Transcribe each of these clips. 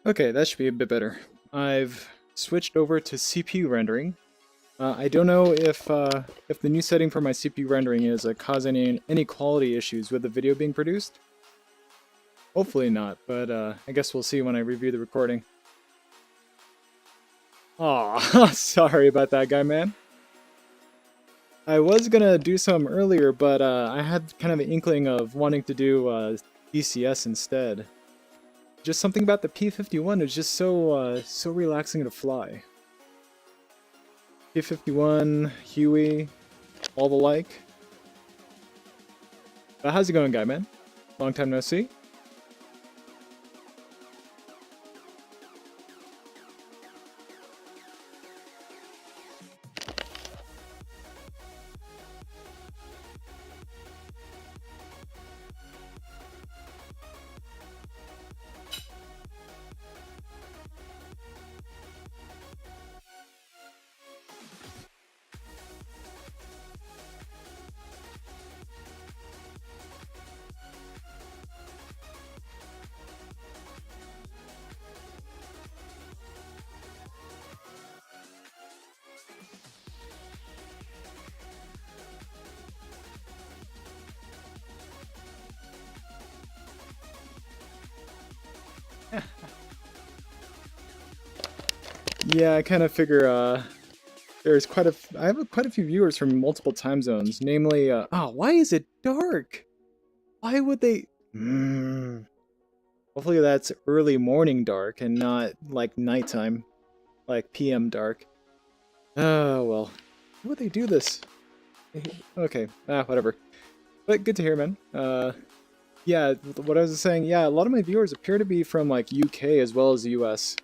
Okay, that should be a bit better. I've switched over to CPU rendering. I don't know if the new setting for my CPU rendering is causing any quality issues with the video being produced. Hopefully not, but I guess we'll see when I review the recording. Aw, sorry about that guy, man. I was gonna do some earlier, but I had kind of an inkling of wanting to do DCS instead. Just something about the P-51 is just so relaxing to fly. P-51, Huey, all the like. How's it going, guy, man? Long time no see. Yeah, I kind of figure there's I have quite a few viewers from multiple time zones, namely why is it dark? Why would they Hopefully that's early morning dark and not like nighttime, like PM dark. Oh well. Why would they do this? Okay, whatever. But good to hear, man. Yeah, what I was saying, yeah, a lot of my viewers appear to be from like UK as well as the US.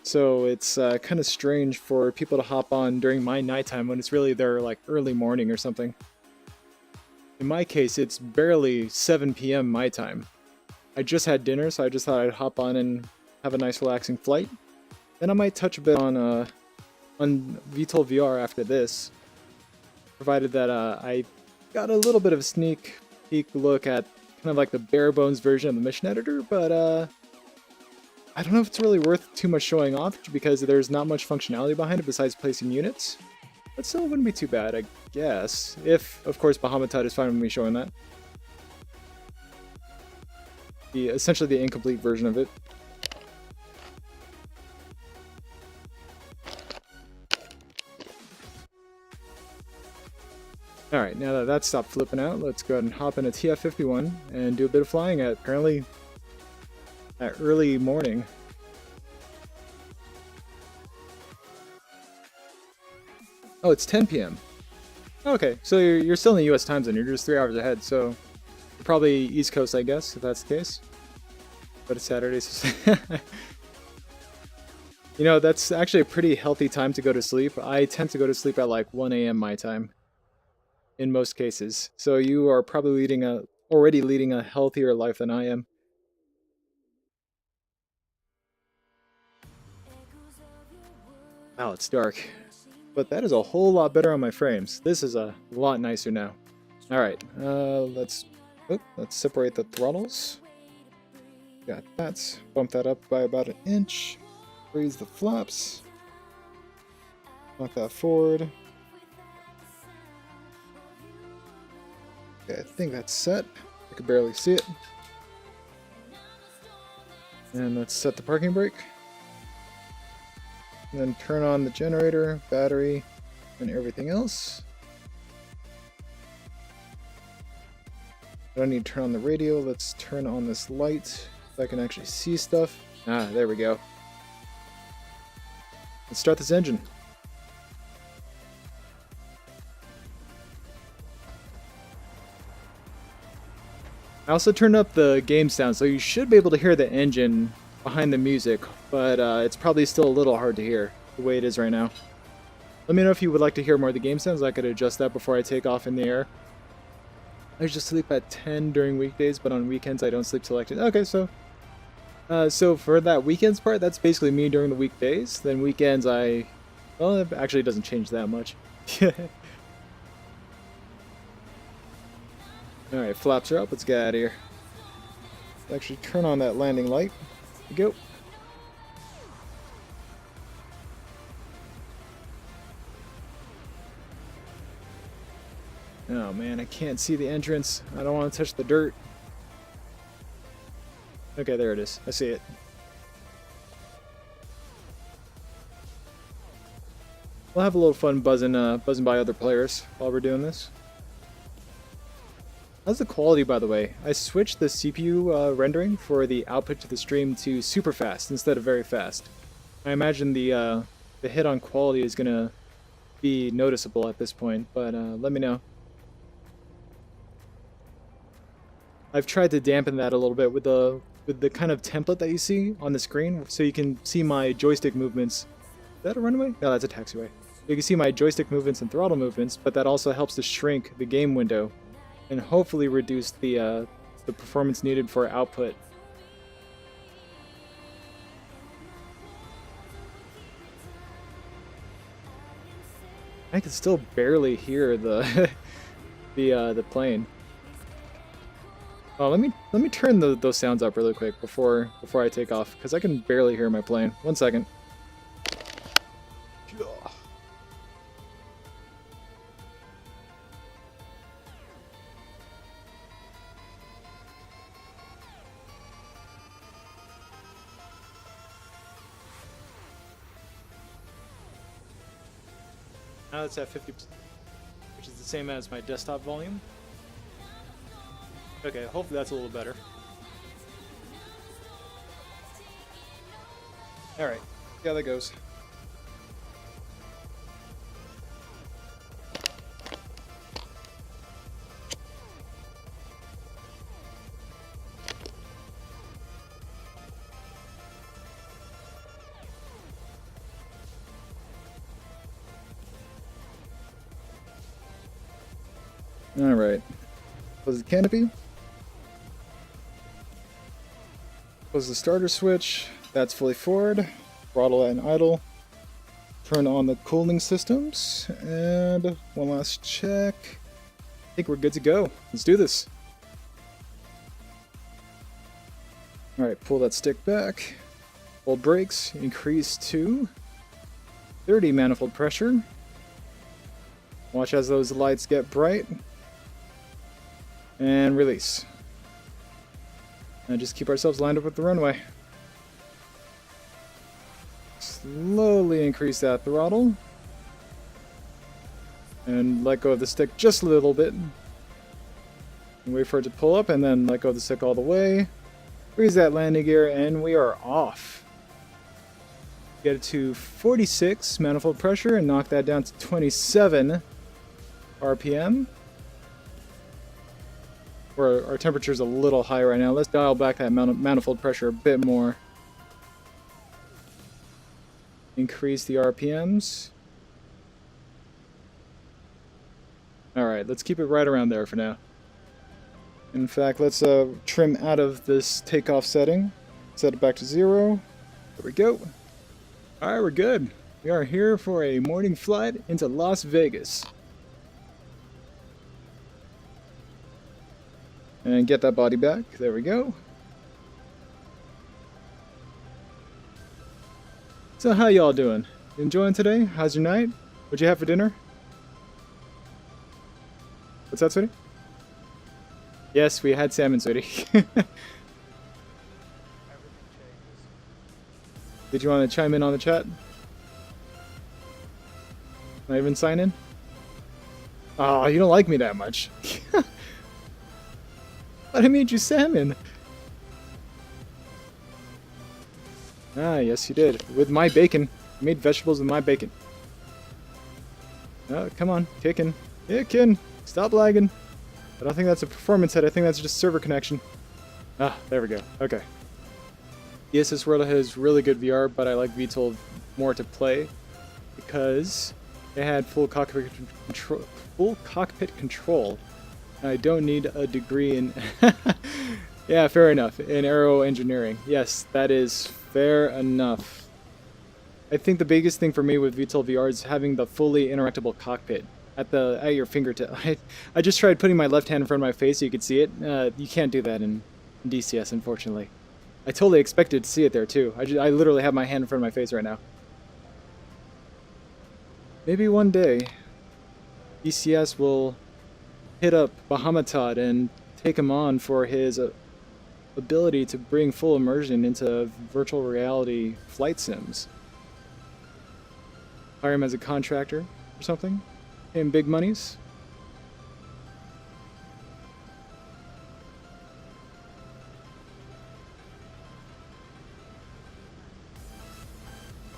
So it's kind of strange for people to hop on during my nighttime when it's really their like early morning or something. In my case, it's barely 7 p.m. my time. I just had dinner, so I just thought I'd hop on and have a nice relaxing flight. Then I might touch a bit on VTOL VR after this, provided that I got a little bit of a sneak peek look at kind of like the bare bones version of the mission editor, but I don't know if it's really worth too much showing off because there's not much functionality behind it besides placing units. But still, it wouldn't be too bad, I guess. If, of course, Bahamutad is fine with me showing that. Essentially the incomplete version of it. Alright, now that that's stopped flipping out, let's go ahead and hop in a TF-51 and do a bit of flying at apparently at early morning. Oh, it's 10 p.m. Okay, so you're still in the US time zone, you're just 3 hours ahead, so you're probably East Coast, I guess, if that's the case. But it's Saturday, so... You know, that's actually a pretty healthy time to go to sleep. I tend to go to sleep at like 1 a.m. my time. In most cases. So you are probably already leading a healthier life than I am. Wow, it's dark. But that is a whole lot better on my frames. This is a lot nicer now. Alright, let's separate the throttles. Got that. Bump that up by about 1 inch. Raise the flaps. Knock that forward. Okay, I think that's set. I can barely see it. And let's set the parking brake. And then turn on the generator, battery, and everything else. I don't need to turn on the radio. Let's turn on this light so I can actually see stuff. Ah, there we go. Let's start this engine. I also turned up the game sound, so you should be able to hear the engine behind the music, but it's probably still a little hard to hear the way it is right now. Let me know if you would like to hear more of the game sounds. I could adjust that before I take off in the air. I just sleep at 10 during weekdays, but on weekends I don't sleep till like... Okay, so for that weekends part, that's basically me during the weekdays. Then weekends well, it actually doesn't change that much. Alright, flaps are up. Let's get out of here. Let's actually turn on that landing light. There we go. Oh man, I can't see the entrance. I don't want to touch the dirt. Okay, there it is. I see it. We'll have a little fun buzzing by other players while we're doing this. How's the quality, by the way? I switched the CPU rendering for the output to the stream to super fast instead of very fast. I imagine the hit on quality is gonna be noticeable at this point, but let me know. I've tried to dampen that a little bit with the kind of template that you see on the screen, so you can see my joystick movements. Is that a runway? No, that's a taxiway. You can see my joystick movements and throttle movements, but that also helps to shrink the game window and hopefully reduce the performance needed for output. I can still barely hear the the plane. Oh, let me turn those sounds up really quick before I take off, because I can barely hear my plane. 1 second. Now it's at 50%, which is the same as my desktop volume. Okay, hopefully that's a little better. Alright, see how that goes. Alright, close the canopy. Close the starter switch. That's fully forward. Throttle and idle. Turn on the cooling systems. And one last check. I think we're good to go. Let's do this. Alright, pull that stick back. Hold brakes. Increase to 30 manifold pressure. Watch as those lights get bright. And release. And just keep ourselves lined up with the runway. Slowly increase that throttle. And let go of the stick just a little bit. And wait for it to pull up, and then let go of the stick all the way. Freeze that landing gear, and we are off. Get it to 46 manifold pressure and knock that down to 27 RPM. Our temperature's a little high right now. Let's dial back that manifold pressure a bit more. Increase the RPMs. Alright, let's keep it right around there for now. In fact, let's trim out of this takeoff setting. Set it back to 0. There we go. Alright, we're good. We are here for a morning flight into Las Vegas. And get that body back. There we go. So how y'all doing? Enjoying today? How's your night? What'd you have for dinner? What's that, sweetie? Yes, we had salmon, sweetie. Did you want to chime in on the chat? Not even sign in? Oh, you don't like me that much. But I made you salmon. Ah, yes you did. With my bacon. I made vegetables with my bacon. Oh, come on. Kicking. Kicking. Stop lagging. I don't think that's a performance head. I think that's just server connection. Ah, there we go. Okay. DCS World has really good VR, but I like VTOL more to play because it had full cockpit control. I don't need a degree in... Yeah, fair enough. In aero engineering. Yes, that is fair enough. I think the biggest thing for me with VTOL VR is having the fully interactable cockpit at your fingertip. I just tried putting my left hand in front of my face so you could see it. You can't do that in DCS, unfortunately. I totally expected to see it there too. I literally have my hand in front of my face right now. Maybe one day DCS will hit up Bahamutad and take him on for his ability to bring full immersion into virtual reality flight sims. Hire him as a contractor or something? Pay him big monies?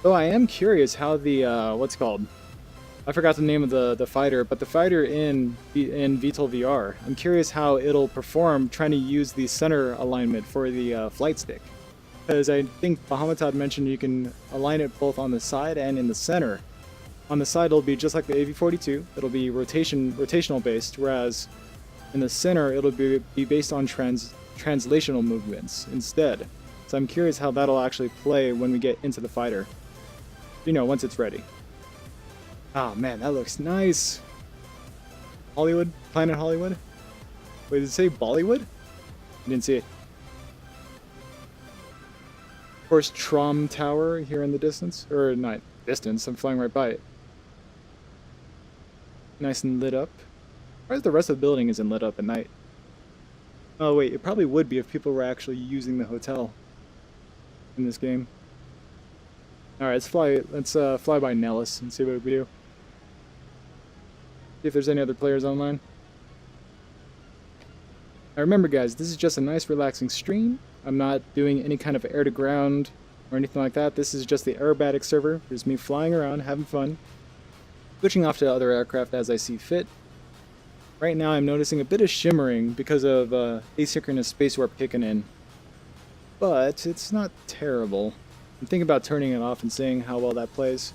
Though I am curious how the, what's it called? I forgot the name of the fighter, but the fighter in VTOL VR, I'm curious how it'll perform trying to use the center alignment for the flight stick. Because I think Bahamutad mentioned you can align it both on the side and in the center. On the side it'll be just like the AV-42, it'll be rotational based, whereas in the center it'll be based on translational movements instead. So I'm curious how that'll actually play when we get into the fighter. You know, once it's ready. Oh man, that looks nice. Hollywood? Planet Hollywood? Wait, did it say Bollywood? I didn't see it. Of course, Trom Tower here in the distance. Or not distance, I'm flying right by it. Nice and lit up. Why is the rest of the building isn't lit up at night? Oh wait, it probably would be if people were actually using the hotel in this game. Alright, let's fly by Nellis and see what we do. See if there's any other players online. Now remember guys, this is just a nice relaxing stream. I'm not doing any kind of air to ground or anything like that. This is just the Aerobatics server. There's me flying around, having fun. Switching off to other aircraft as I see fit. Right now I'm noticing a bit of shimmering because of asynchronous space warp kicking in. But it's not terrible. I'm thinking about turning it off and seeing how well that plays.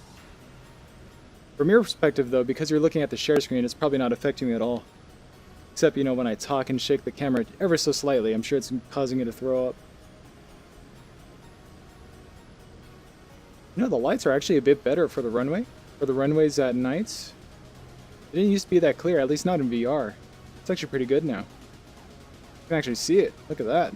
From your perspective though, because you're looking at the share screen, it's probably not affecting me at all. Except, you know, when I talk and shake the camera ever so slightly, I'm sure it's causing it to throw up. You know, the lights are actually a bit better for the runway. For the runways at night. It didn't used to be that clear, at least not in VR. It's actually pretty good now. You can actually see it. Look at that.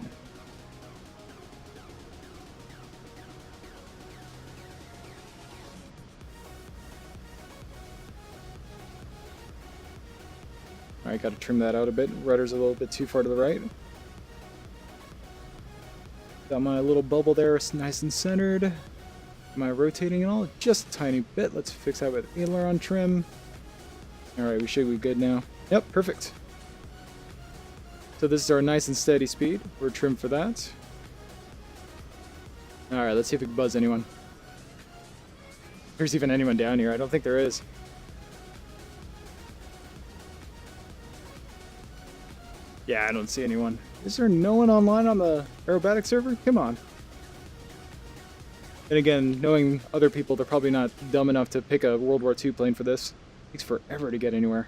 Alright, gotta trim that out a bit. Rudder's a little bit too far to the right. Got my little bubble there, nice and centered. Am I rotating at all? Just a tiny bit. Let's fix that with aileron trim. Alright, we should be good now. Yep, perfect. So this is our nice and steady speed. We're trimmed for that. Alright, let's see if we can buzz anyone. If there's even anyone down here. I don't think there is. Yeah, I don't see anyone. Is there no one online on the Aerobatics server? Come on. And again, knowing other people, they're probably not dumb enough to pick a World War II plane for this. It takes forever to get anywhere.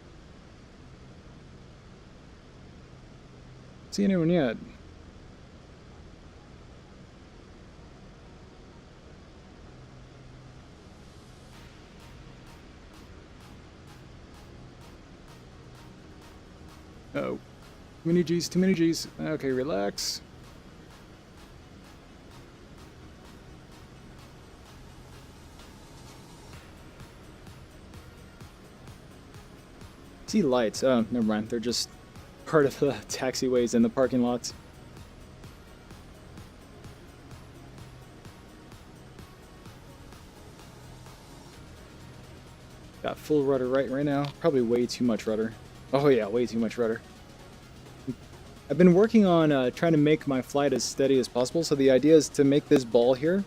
See anyone yet? Uh-oh. Too many G's, too many G's. Okay, relax. See lights. Oh, never mind. They're just part of the taxiways and the parking lots. Got full rudder right now. Probably way too much rudder. Oh yeah, way too much rudder. I've been working on trying to make my flight as steady as possible, so the idea is to make this ball here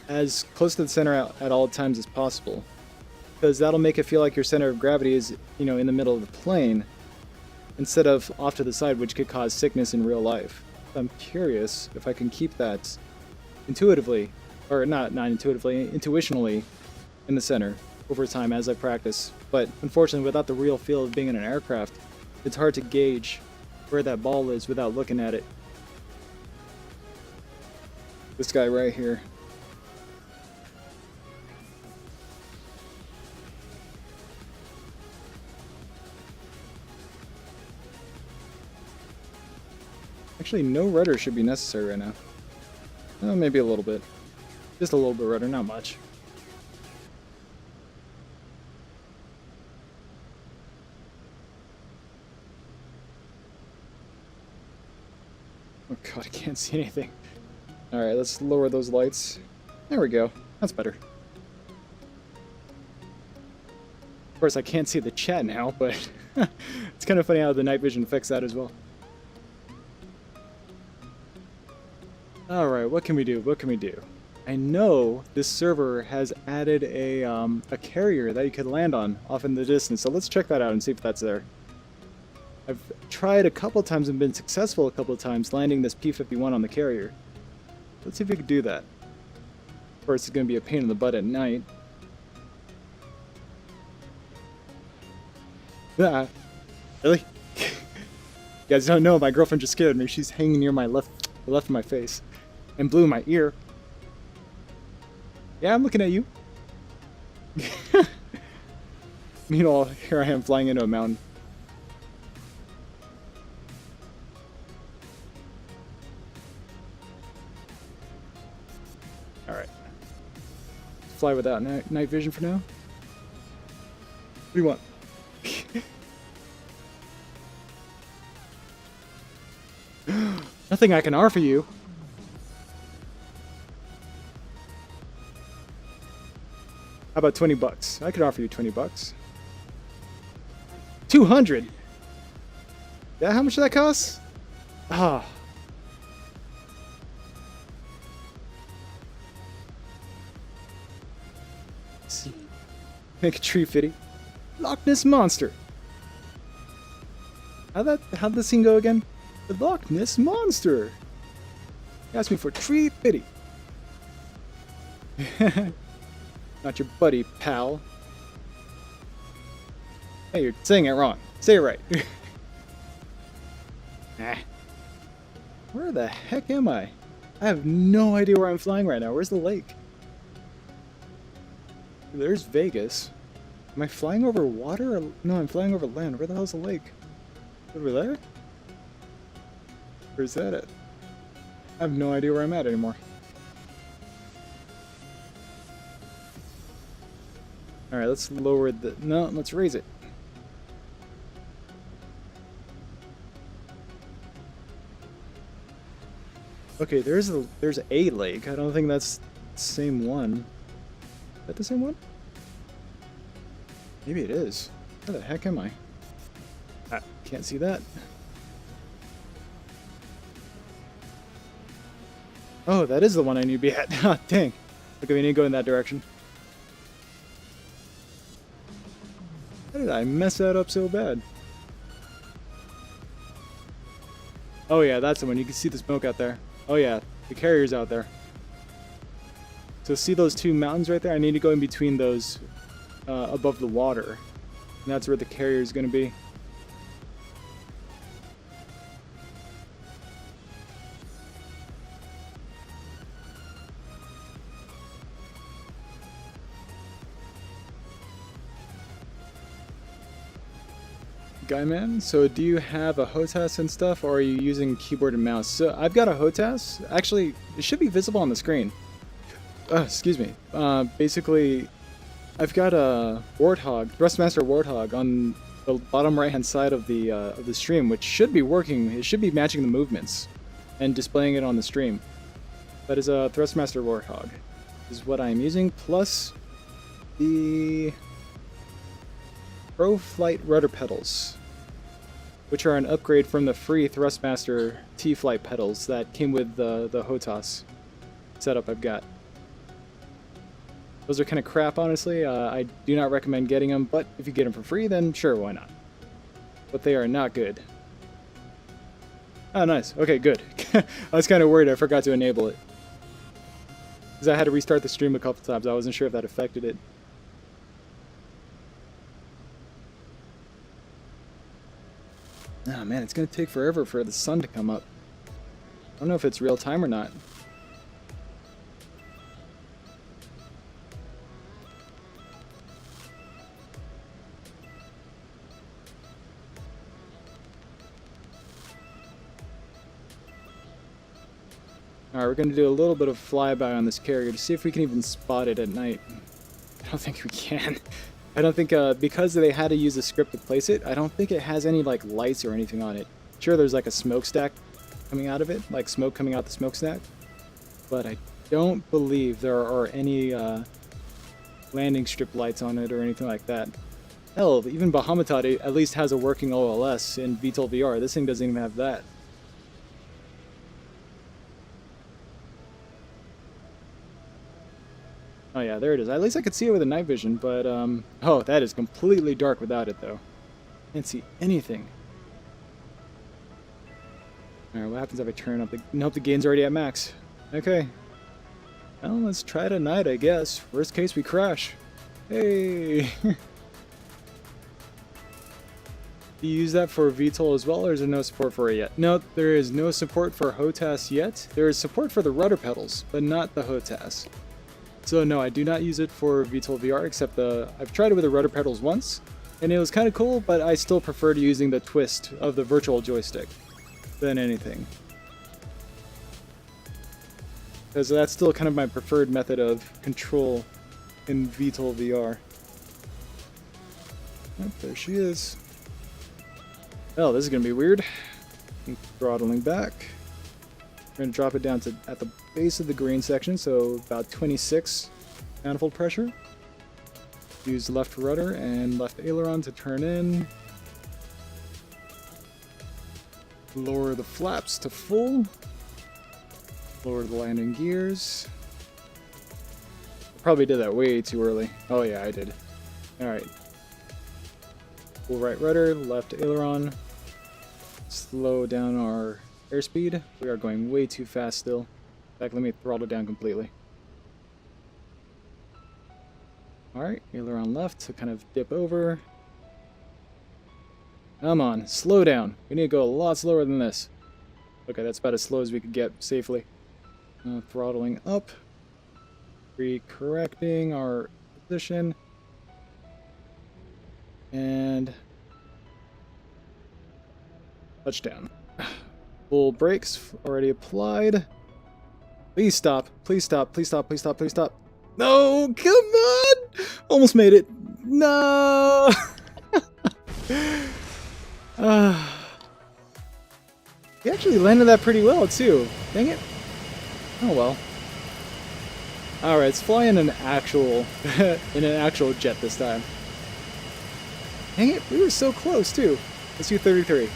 as close to the center at all times as possible. Because that'll make it feel like your center of gravity is, you know, in the middle of the plane, instead of off to the side, which could cause sickness in real life. So I'm curious if I can keep that intuitively, or not intuitively, intuitionally in the center over time as I practice. But unfortunately, without the real feel of being in an aircraft, it's hard to gauge where that ball is without looking at it. This guy right here. Actually, no rudder should be necessary right now. Oh, maybe a little bit. Just a little bit of rudder, not much. Oh god, I can't see anything. Alright, let's lower those lights. There we go. That's better. Of course, I can't see the chat now, but it's kind of funny how the night vision affects that as well. Alright, what can we do? What can we do? I know this server has added a carrier that you could land on off in the distance, so let's check that out and see if that's there. I've tried a couple times and been successful a couple of times landing this P-51 on the carrier. Let's see if we can do that. Of course, it's going to be a pain in the butt at night. Ah, really? You guys don't know, my girlfriend just scared me. She's hanging near the left of my face and blew in my ear. Yeah, I'm looking at you. Meanwhile, here I am flying into a mountain. Alright. Fly without night vision for now. What do you want? Nothing I can offer you. How about 20 bucks? I could offer you 20 bucks. 200? Yeah, how much did that cost? Ah. Make a tree fitty. Loch Ness Monster. How'd the scene go again? The Loch Ness Monster. You asked me for tree fitty. Not your buddy, pal. Hey, you're saying it wrong. Say it right. Ah. Where the heck am I? I have no idea where I'm flying right now. Where's the lake? There's Vegas. Am I flying over water? Or... No, I'm flying over land. Where the hell's the lake? Over there? Where's that at? I have no idea where I'm at anymore. Alright, let's lower the... No, let's raise it. Okay, there's a lake. I don't think that's the same one. Is that the same one? Maybe it is. Where the heck am I? Ah, can't see that. Oh, that is the one I need to be at. Ah, dang. Okay, we need to go in that direction. How did I mess that up so bad? Oh yeah, that's the one. You can see the smoke out there. Oh yeah, the carrier's out there. So see those two mountains right there? I need to go in between those above the water. And that's where the carrier is going to be. Guy man, so do you have a HOTAS and stuff, or are you using keyboard and mouse? So I've got a HOTAS. Actually, it should be visible on the screen. Excuse me. Basically, I've got a Warthog, Thrustmaster Warthog, on the bottom right-hand side of the stream, which should be working. It should be matching the movements and displaying it on the stream. That is a Thrustmaster Warthog. This is what I'm using, plus the Pro Flight rudder pedals, which are an upgrade from the free Thrustmaster T-Flight pedals that came with the HOTAS setup I've got. Those are kind of crap, honestly. I do not recommend getting them, but if you get them for free, then sure, why not? But they are not good. Oh, nice. Okay, good. I was kind of worried I forgot to enable it, because I had to restart the stream a couple times. I wasn't sure if that affected it. Oh man, it's gonna take forever for the sun to come up. I don't know if it's real time or not. Alright, we're gonna do a little bit of flyby on this carrier to see if we can even spot it at night. I don't think we can. I don't think, because they had to use a script to place it, I don't think it has any, like, lights or anything on it. Sure, there's, like, a smokestack coming out of it, like smoke coming out the smokestack. But I don't believe there are any landing strip lights on it or anything like that. Hell, even Bahamutad at least has a working OLS in VTOL VR. This thing doesn't even have that. Oh yeah, there it is. At least I could see it with a night vision, but oh, that is completely dark without it though. Can't see anything. Alright, what happens if I turn up the... Nope, the gain's already at max. Okay. Well, let's try it at night, I guess. Worst case, we crash. Hey! Do you use that for VTOL as well, or is there no support for it yet? No, there is no support for HOTAS yet. There is support for the rudder pedals, but not the HOTAS. So no, I do not use it for VTOL VR, except I've tried it with the rudder pedals once, and it was kind of cool, but I still preferred using the twist of the virtual joystick than anything. Because that's still kind of my preferred method of control in VTOL VR. Oh, there she is. Oh, this is going to be weird. Throttling back. We're going to drop it down to at the base of the green section, so about 26 manifold pressure. Use left rudder and left aileron to turn in. Lower the flaps to full. Lower the landing gears. Probably did that way too early. Oh yeah, I did. Alright. Full right rudder, left aileron. Slow down our airspeed. We are going way too fast still. In fact, let me throttle down completely. Alright, aileron left to kind of dip over. Come on, slow down. We need to go a lot slower than this. Okay, that's about as slow as we could get safely. Throttling up. Recorrecting our position. And touchdown. Full brakes already applied. Please stop. Please stop. Please stop. Please stop. Please stop. No, come on! Almost made it. No! He actually landed that pretty well too. Dang it. Oh well. Alright, let's fly in an actual jet this time. Dang it, we were so close too. SU-33.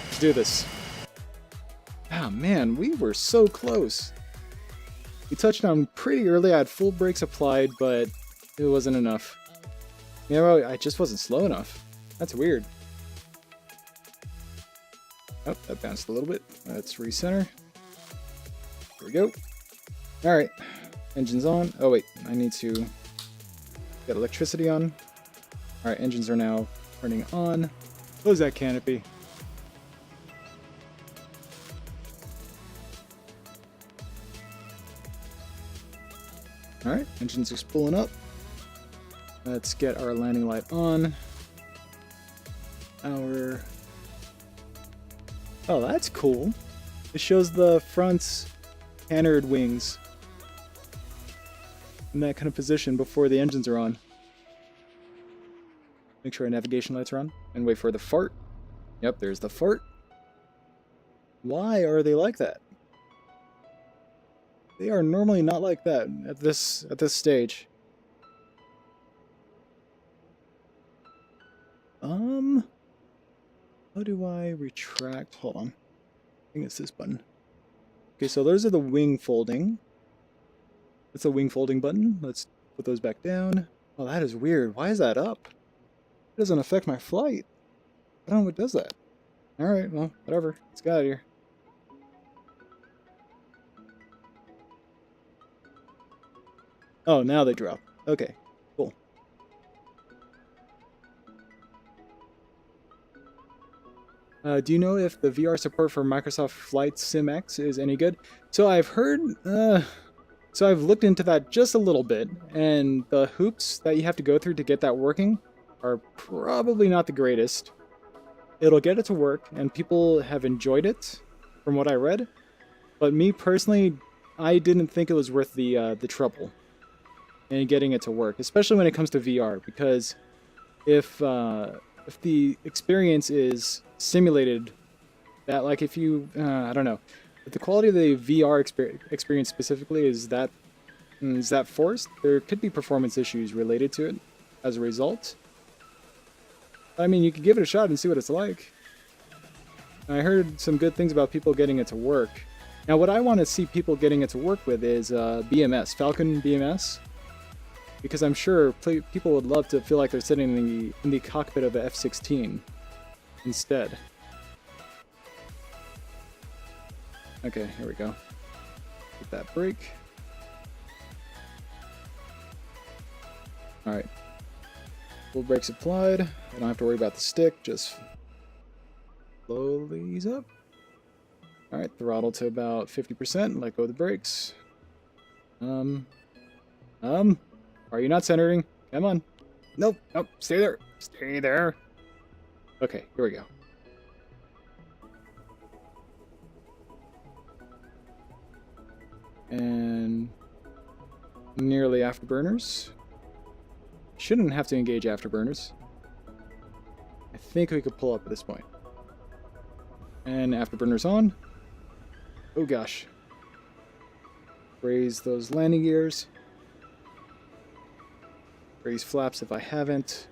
Let's do this. Oh man, we were so close. We touched down pretty early. I had full brakes applied, but it wasn't enough. You know, I just wasn't slow enough. That's weird. Oh, that bounced a little bit. Let's recenter. Here we go. Alright. Engines on. Oh wait, I need to get electricity on. Alright, engines are now turning on. Close that canopy. Alright, engines are spooling up. Let's get our landing light on. Oh, that's cool. It shows the front's canard wings in that kind of position before the engines are on. Make sure our navigation lights are on and wait for the fart. Yep, there's the fart. Why are they like that? They are normally not like that at this stage. How do I retract? Hold on. I think it's this button. Okay, so those are the wing folding. That's the wing folding button. Let's put those back down. Oh, that is weird. Why is that up? It doesn't affect my flight. I don't know what does that. Alright, well, whatever. Let's get out of here. Oh, now they drop. Okay, cool. Do you know if the VR support for Microsoft Flight Sim X is any good? So I've heard, so I've looked into that just a little bit, and the hoops that you have to go through to get that working are probably not the greatest. It'll get it to work, and people have enjoyed it, from what I read. But me personally, I didn't think it was worth the trouble in getting it to work, especially when it comes to VR, because if the experience is simulated that like if you, I don't know, but the quality of the VR experience specifically is that forced? There could be performance issues related to it as a result. I mean, you could give it a shot and see what it's like. I heard some good things about people getting it to work. Now, what I want to see people getting it to work with is BMS, Falcon BMS, because I'm sure people would love to feel like they're sitting in the cockpit of a F-16 instead. Okay, here we go. Get that brake. Alright. Full brakes applied. I don't have to worry about the stick, just slowly ease up. Alright, throttle to about 50%, let go of the brakes. Are you not centering? Come on. Nope, nope, stay there. Stay there. Okay, here we go. And nearly afterburners. Shouldn't have to engage afterburners. I think we could pull up at this point. And afterburners on. Oh gosh. Raise those landing gears. Raise flaps if I haven't.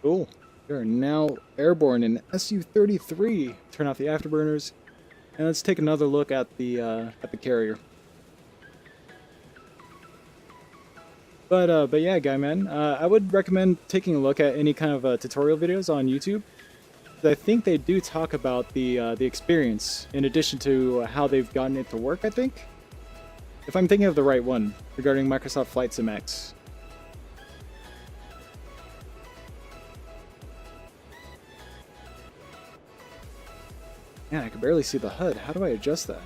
Cool. We are now airborne in SU-33. Turn off the afterburners. And let's take another look at the carrier. But yeah, guy man, I would recommend taking a look at any kind of tutorial videos on YouTube. I think they do talk about the experience in addition to how they've gotten it to work. I think, if I'm thinking of the right one regarding Microsoft Flight Sim X. Man, I can barely see the HUD. How do I adjust that?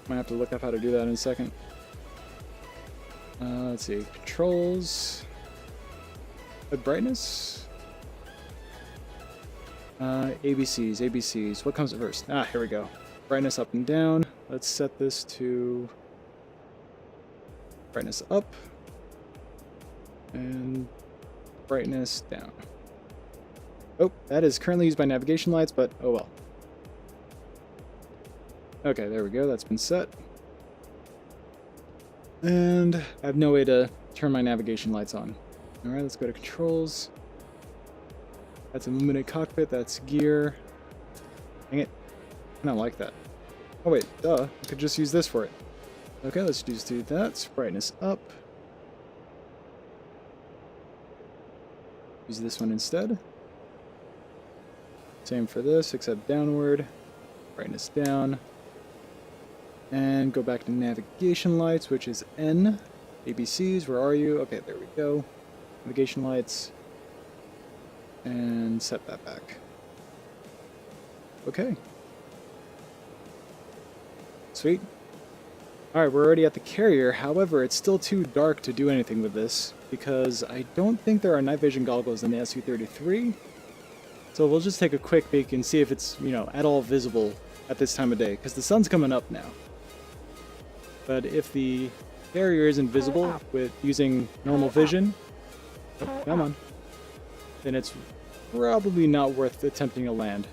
Might have to look up how to do that in a second. Let's see. Controls. Brightness. ABCs. What comes first? Ah, here we go. Brightness up and down. Let's set this to brightness up and brightness down. Oh, that is currently used by navigation lights, but oh well. Okay, there we go. That's been set. And I have no way to turn my navigation lights on. Alright, let's go to controls. That's illuminate cockpit. That's gear. Dang it. I don't like that. Oh wait, duh. I could just use this for it. Okay, let's just do that. Brightness up. Use this one instead. Same for this, except downward. Brightness down. And go back to navigation lights, which is N. ABCs, where are you? Okay, there we go. Navigation lights. And set that back. Okay. Sweet. Alright, we're already at the carrier. However, it's still too dark to do anything with this, because I don't think there are night vision goggles in the SU-33. So we'll just take a quick peek and see if it's, you know, at all visible at this time of day, because the sun's coming up now. But if the carrier isn't visible with using normal vision, oh, come on, then it's probably not worth attempting to land.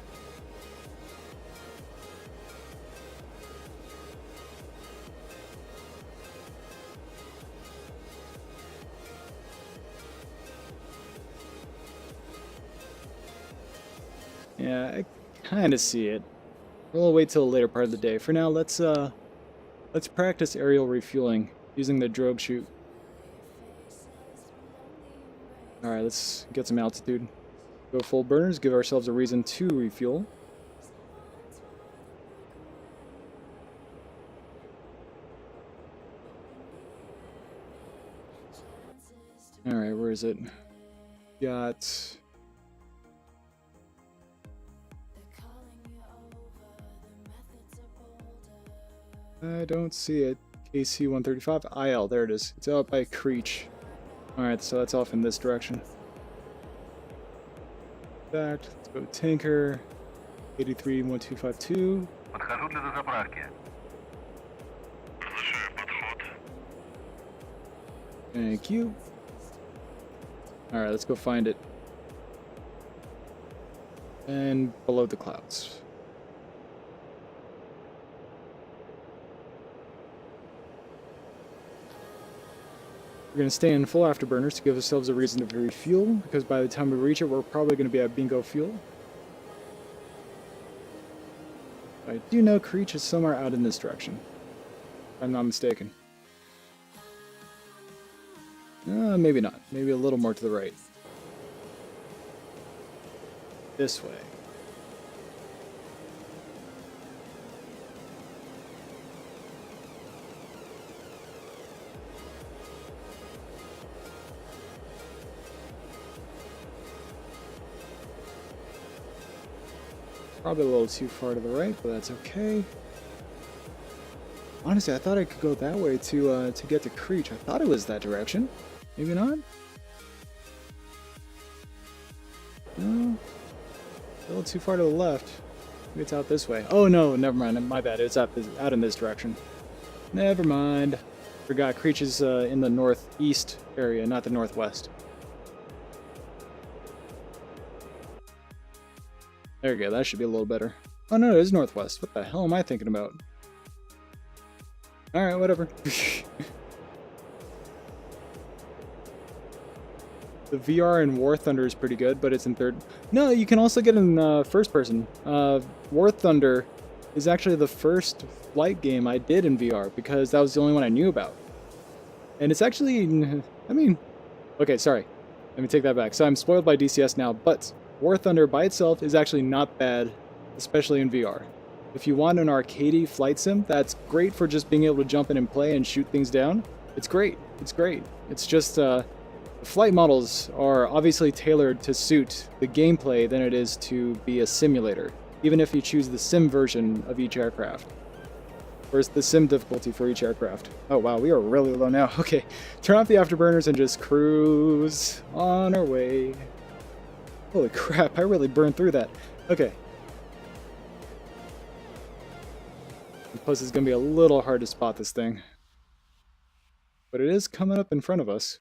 Yeah, I kind of see it. We'll wait till a later part of the day. For now, let's practice aerial refueling using the drogue chute. Alright, let's get some altitude. Go full burners, give ourselves a reason to refuel. Alright, where is it? Got... I don't see it. KC-135 IL, there it is. It's out by Creech. Alright, so that's off in this direction. Back, let's go tanker. 83-1252. Подхожу для дозаправки. Thank you. Alright, let's go find it. And below the clouds. We're going to stay in full afterburners to give ourselves a reason to refuel, because by the time we reach it, we're probably going to be at bingo fuel. I do know Creech is somewhere out in this direction, if I'm not mistaken. Maybe not. Maybe a little more to the right. This way. Probably a little too far to the right, but that's okay. Honestly, I thought I could go that way to get to Creech. I thought it was that direction. Maybe not? No. A little too far to the left. Maybe it's out this way. Oh no, never mind. My bad. It's out in this direction. Never mind. Forgot Creech is in the northeast area, not the northwest. There we go. That should be a little better. Oh no, it is northwest. What the hell am I thinking about? Alright, whatever. The VR in War Thunder is pretty good, but it's in third. No, you can also get in first person. War Thunder is actually the first flight game I did in VR, because that was the only one I knew about. And it's actually, I mean, okay, sorry. Let me take that back. So I'm spoiled by DCS now, but War Thunder by itself is actually not bad, especially in VR. If you want an arcadey flight sim that's great for just being able to jump in and play and shoot things down, it's great. It's great. It's just, the flight models are obviously tailored to suit the gameplay than it is to be a simulator, even if you choose the sim version of each aircraft. Or the sim difficulty for each aircraft. Oh wow, we are really low now. Okay, turn off the afterburners and just cruise on our way. Holy crap, I really burned through that. Okay. Plus it's going to be a little hard to spot this thing. But it is coming up in front of us.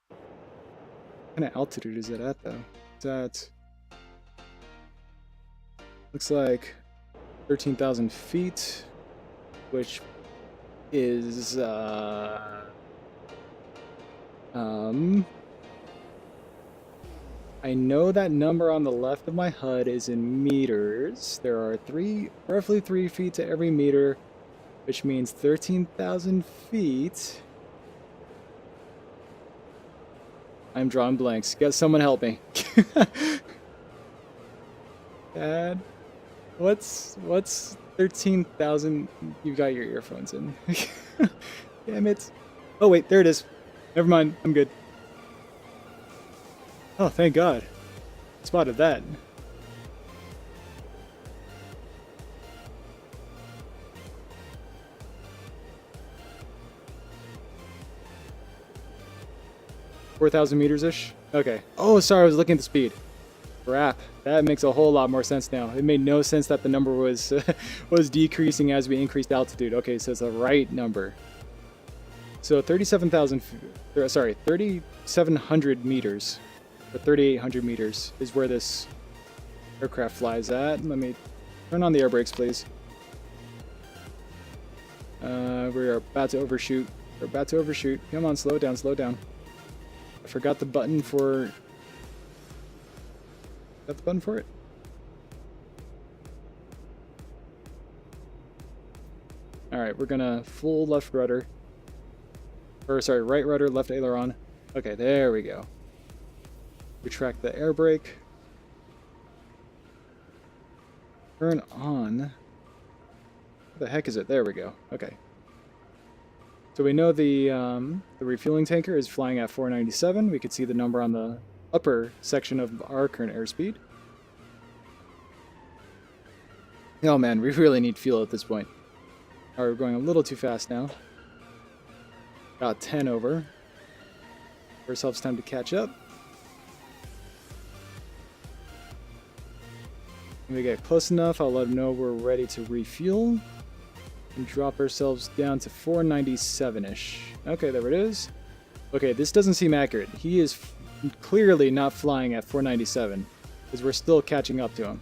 What kind of altitude is it at, though? It's at... looks like 13,000 feet, which is, I know that number on the left of my HUD is in meters. There are roughly 3 feet to every meter, which means 13,000 feet. I'm drawing blanks. Get someone help me. Dad, what's 13,000? You got your earphones in. Damn it. Oh wait, there it is. Never mind. I'm good. Oh, thank God. Spotted that. $4,000 meters-ish? Okay. Oh, sorry, I was looking at the speed. Crap. That makes a whole lot more sense now. It made no sense that the number was was decreasing as we increased altitude. Okay, so it's the right number. So 3,700 meters. Or 3,800 meters is where this aircraft flies at. Let me turn on the air brakes, please. We are about to overshoot. We're about to overshoot. Come on, slow down, slow down. I forgot the button for... Got the button for it? Alright, we're gonna full left rudder. Or, sorry, right rudder, left aileron. Okay, there we go. Retract the air brake. Turn on. What the heck is it? There we go. Okay. So we know the refueling tanker is flying at 497. We could see the number on the upper section of our current airspeed. Oh man, we really need fuel at this point. Alright, we're going a little too fast now. Got 10 over. Give ourselves time to catch up. When we get close enough, I'll let him know we're ready to refuel. And drop ourselves down to 497-ish. Okay, there it is. Okay, this doesn't seem accurate. He is clearly not flying at 497, because we're still catching up to him.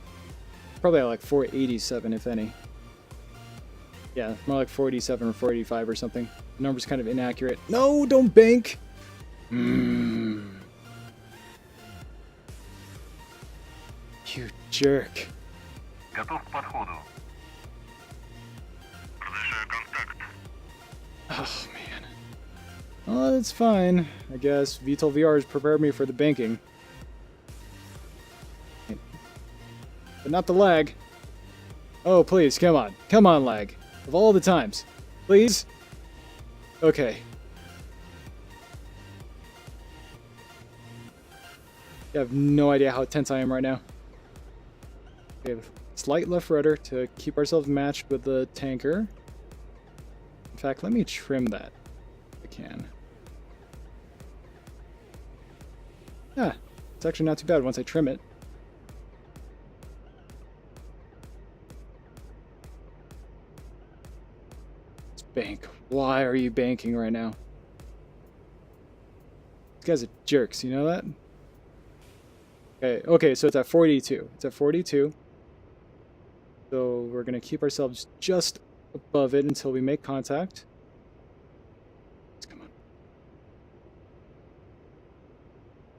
Probably at like 487, if any. Yeah, more like 487 or 485 or something. The number's kind of inaccurate. No, don't bank! You jerk. Oh, man. Well, that's fine. I guess VTOL VR has prepared me for the banking. But not the lag. Oh, please, come on. Come on, lag. Of all the times. Please? Okay. I have no idea how tense I am right now. We have slight left rudder to keep ourselves matched with the tanker. In fact, let me trim that if I can. Ah, it's actually not too bad once I trim it. Let's bank. Why are you banking right now? These guys are jerks, you know that? Okay, so it's at 42. It's at 42. So we're going to keep ourselves just above it until we make contact. Come on.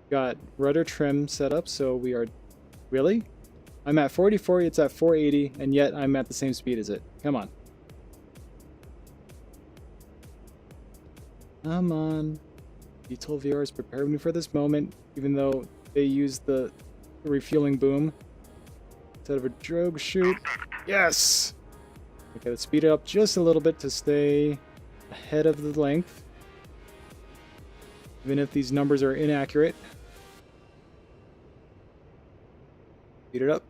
Got rudder trim set up, so we are... Really? I'm at 44, it's at 480, and yet I'm at the same speed as it. Come on. Come on. VTOL VR has prepared me for this moment, even though they use the refueling boom instead of a drogue chute. Yes! Okay, let's speed it up just a little bit to stay ahead of the length. Even if these numbers are inaccurate. Speed it up.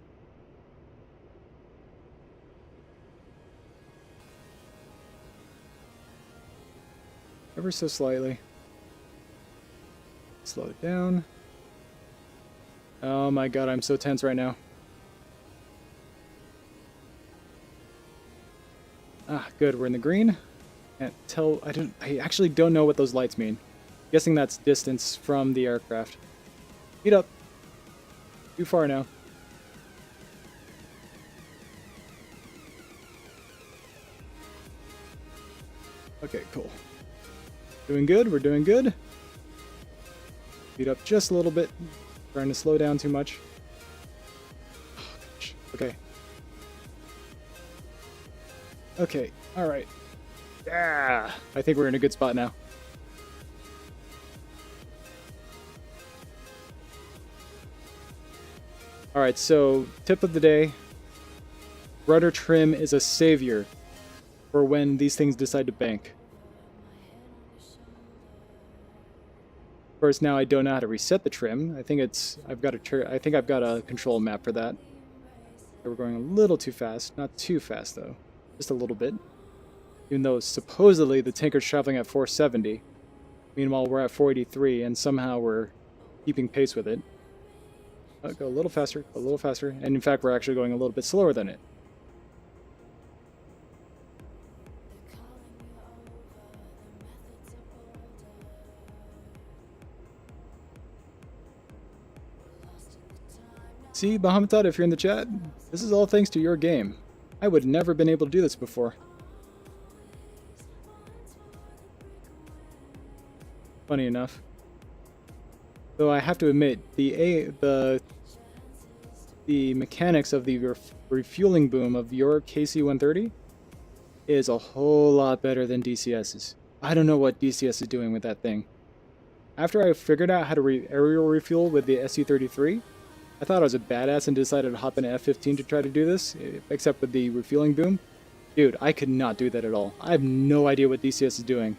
Ever so slightly. Slow it down. Oh my god, I'm so tense right now. Ah, good, we're in the green. Can't tell, I actually don't know what those lights mean. Guessing that's distance from the aircraft. Speed up. Too far now. Okay, cool. Doing good, we're doing good. Speed up just a little bit. Trying to slow down too much. Oh, gosh. Okay. Okay, alright. Yeah! I think we're in a good spot now. Alright, so tip of the day. Rudder trim is a savior for when these things decide to bank. Of course, now I don't know how to reset the trim. I think I've got a control map for that. So we're going a little too fast. Not too fast though. Just a little bit. Even though supposedly the tanker's traveling at 470. Meanwhile, we're at 483 and somehow we're keeping pace with it. Go a little faster, a little faster. And in fact, we're actually going a little bit slower than it. See, Bahamutad, if you're in the chat, this is all thanks to your game. I would never have been able to do this before. Funny enough. Though I have to admit, the mechanics of the refueling boom of your KC-130 is a whole lot better than DCS's. I don't know what DCS is doing with that thing. After I figured out how to aerial refuel with the SU-33, I thought I was a badass and decided to hop in an F-15 to try to do this, except with the refueling boom. Dude, I could not do that at all. I have no idea what DCS is doing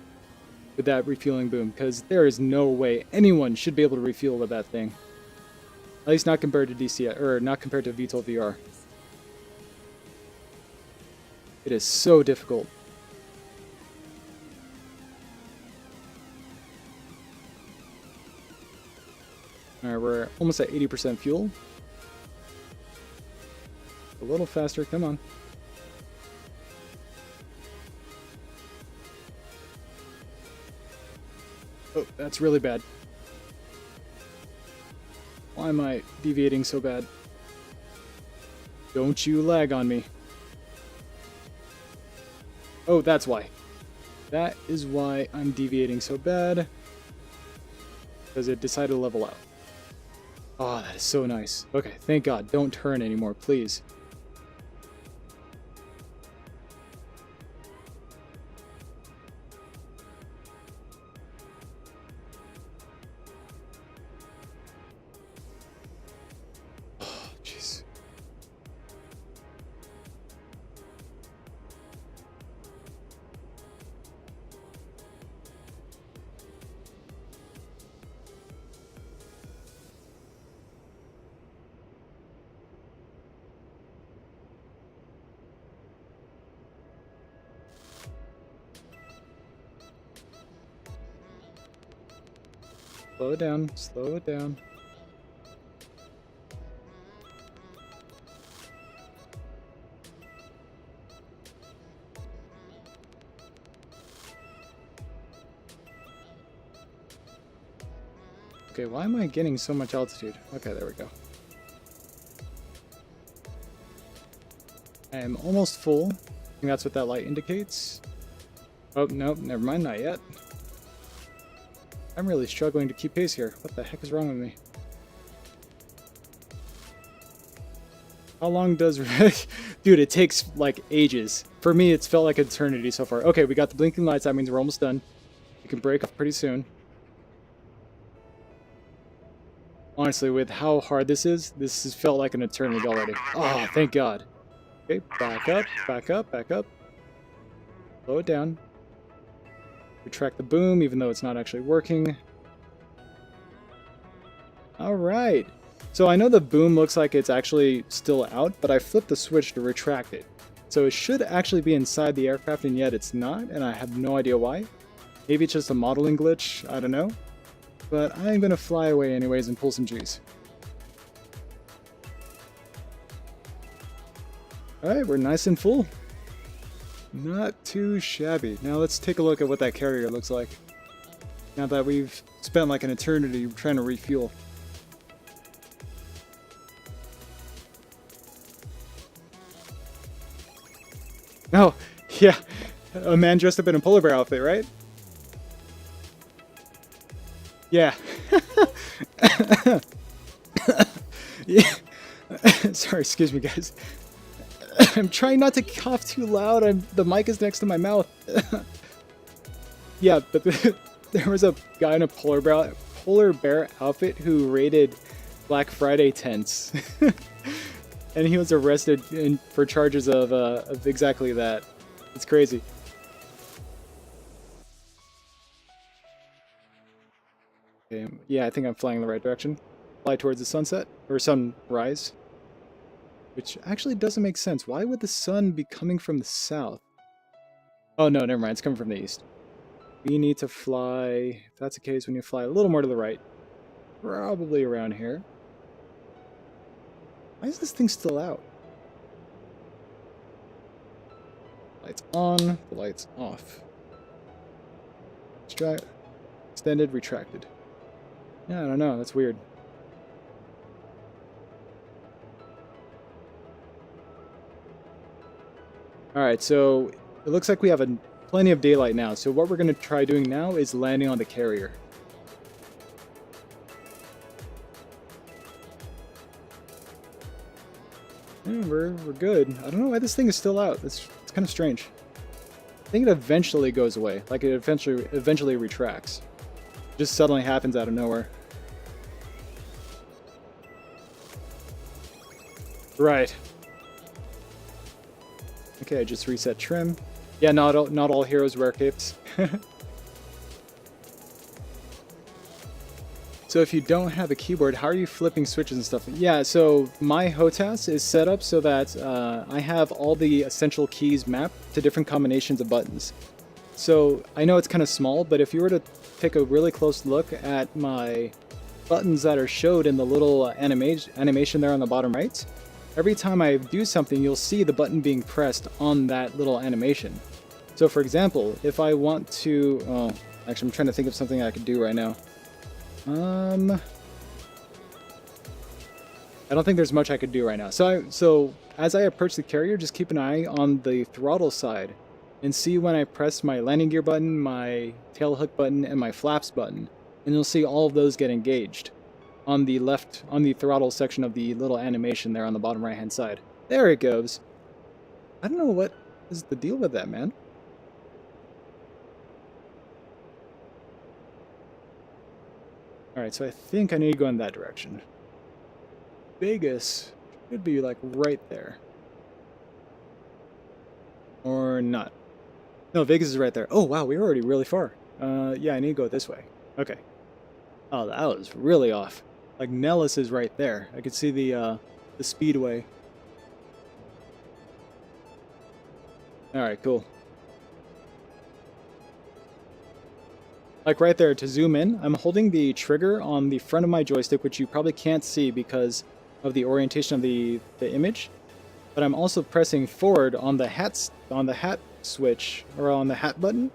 with that refueling boom, because there is no way anyone should be able to refuel with that thing. At least not compared to DCS, or not compared to VTOL VR. It is so difficult. Alright, we're almost at 80% fuel. A little faster, come on. Oh, that's really bad. Why am I deviating so bad? Don't you lag on me. Oh, that's why. That is why I'm deviating so bad. Because it decided to level out. Oh, that is so nice. Okay, thank God. Don't turn anymore, please. Oh, jeez. Slow it down, slow it down. Okay, why am I getting so much altitude? Okay, there we go. I am almost full. I think that's what that light indicates. Oh, nope, never mind, not yet. I'm really struggling to keep pace here. What the heck is wrong with me? How long does... Dude, it takes, like, ages. For me, it's felt like an eternity so far. Okay, we got the blinking lights. That means we're almost done. We can break off pretty soon. Honestly, with how hard this has felt like an eternity already. Oh, thank God. Okay, back up, back up, back up. Slow it down. Retract the boom, even though it's not actually working. Alright. So I know the boom looks like it's actually still out, but I flipped the switch to retract it. So it should actually be inside the aircraft, and yet it's not, and I have no idea why. Maybe it's just a modeling glitch, I don't know. But I'm gonna fly away anyways and pull some G's. Alright, we're nice and full. Not too shabby. Now let's take a look at what that carrier looks like. Now that we've spent like an eternity trying to refuel. Oh, yeah. A man dressed up in a polar bear outfit, right? Yeah. Yeah. Sorry, excuse me, guys. I'm trying not to cough too loud. The mic is next to my mouth. Yeah, but there was a guy in a polar bear outfit who raided Black Friday tents. And he was arrested for charges of exactly that. It's crazy. Okay, yeah, I think I'm flying in the right direction. Fly towards the sunset, or sunrise. Which actually doesn't make sense. Why would the sun be coming from the south? Oh no, never mind, it's coming from the east. We need to fly, if that's the case, we need to fly a little more to the right. Probably around here. Why is this thing still out? Lights on, the lights off. Extended, retracted. Yeah, I don't know, that's weird. Alright, so it looks like we have plenty of daylight now, so what we're going to try doing now is landing on the carrier. Yeah, we're good. I don't know why this thing is still out. It's kind of strange. I think it eventually goes away, like it eventually retracts. It just suddenly happens out of nowhere. Right. Okay, I just reset trim. Yeah, not all heroes wear capes. So if you don't have a keyboard, how are you flipping switches and stuff? Yeah, so my HOTAS is set up so that I have all the essential keys mapped to different combinations of buttons. So I know it's kind of small, but if you were to take a really close look at my buttons that are showed in the little animation there on the bottom right, every time I do something, you'll see the button being pressed on that little animation. So for example, if I want to, actually I'm trying to think of something I could do right now. I don't think there's much I could do right now. So as I approach the carrier, just keep an eye on the throttle side and see when I press my landing gear button, my tail hook button, and my flaps button. And you'll see all of those get engaged on the left, on the throttle section of the little animation there on the bottom right hand side. There it goes. I don't know what is the deal with that, man. Alright, so I think I need to go in that direction. Vegas should be like right there. Or not. No, Vegas is right there. Oh wow, we're already really far. Yeah, I need to go this way. Okay. Oh, that was really off. Like Nellis is right there. I could see the speedway. Alright, cool. Like right there, to zoom in, I'm holding the trigger on the front of my joystick, which you probably can't see because of the orientation of the image. But I'm also pressing forward on the hat switch, or on the hat button.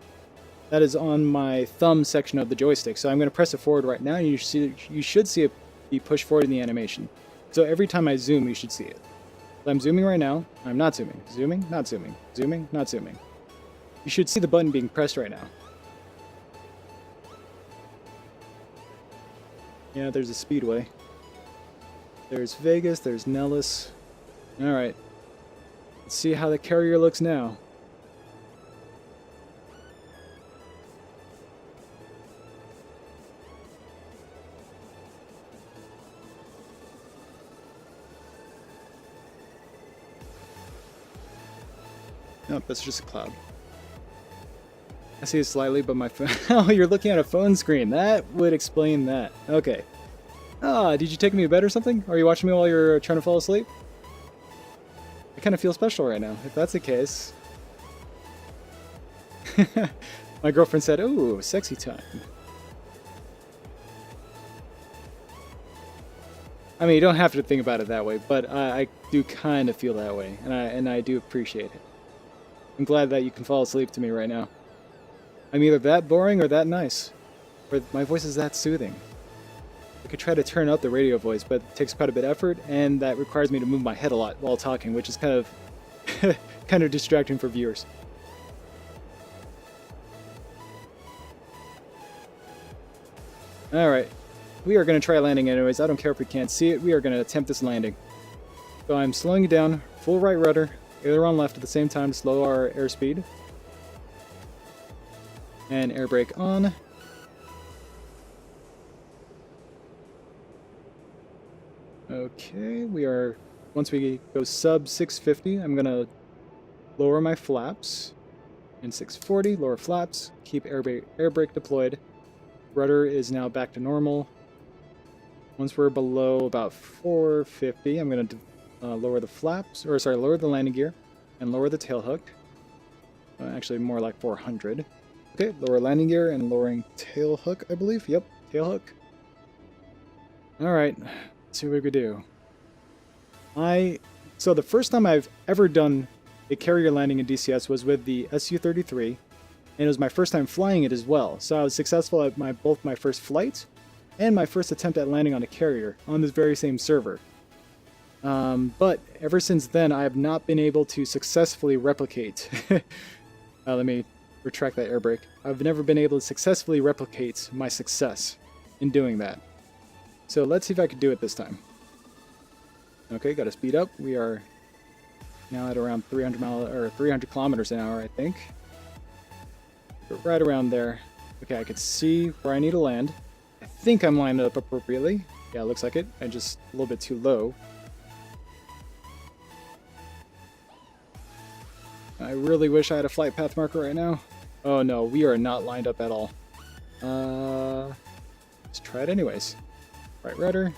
That is on my thumb section of the joystick. So I'm going to press it forward right now, and you should see it be pushed forward in the animation. So every time I zoom, you should see it. So I'm zooming right now. I'm not zooming. Zooming, not zooming. Zooming, not zooming. You should see the button being pressed right now. Yeah, there's a speedway. There's Vegas, there's Nellis. Alright. Let's see how the carrier looks now. Nope, that's just a cloud. I see it slightly, but my phone... Oh, you're looking at a phone screen. That would explain that. Okay. Ah, did you take me to bed or something? Are you watching me while you're trying to fall asleep? I kind of feel special right now, if that's the case. My girlfriend said, ooh, sexy time. I mean, you don't have to think about it that way, but I do kind of feel that way, and I do appreciate it. I'm glad that you can fall asleep to me right now. I'm either that boring or that nice. Or my voice is that soothing. I could try to turn up the radio voice, but it takes quite a bit of effort, and that requires me to move my head a lot while talking, which is kind of distracting for viewers. Alright. We are going to try landing anyways. I don't care if we can't see it. We are going to attempt this landing. So I'm slowing it down. Full right rudder. Aileron left at the same time to slow our airspeed. And air brake on. Okay, we are... Once we go sub 650, I'm going to lower my flaps. And 640, lower flaps. Keep air brake deployed. Rudder is now back to normal. Once we're below about 450, I'm going to lower the flaps, or sorry, lower the landing gear and lower the tail hook. Actually, more like 400. Okay, lower landing gear and lowering tail hook, I believe. Yep, tail hook. Alright, let's see what we could do. So the first time I've ever done a carrier landing in DCS was with the SU-33, and it was my first time flying it as well. So I was successful at both my first flight and my first attempt at landing on a carrier on this very same server. But ever since then, I have not been able to successfully replicate. Let me retract that air brake. I've never been able to successfully replicate my success in doing that. So let's see if I can do it this time. Okay, got to speed up. We are now at around 300 kilometers an hour, I think. But right around there. Okay, I can see where I need to land. I think I'm lined up appropriately. Yeah, it looks like it. I'm just a little bit too low. I really wish I had a flight path marker right now. Oh no, we are not lined up at all. Let's try it anyways. Right rudder.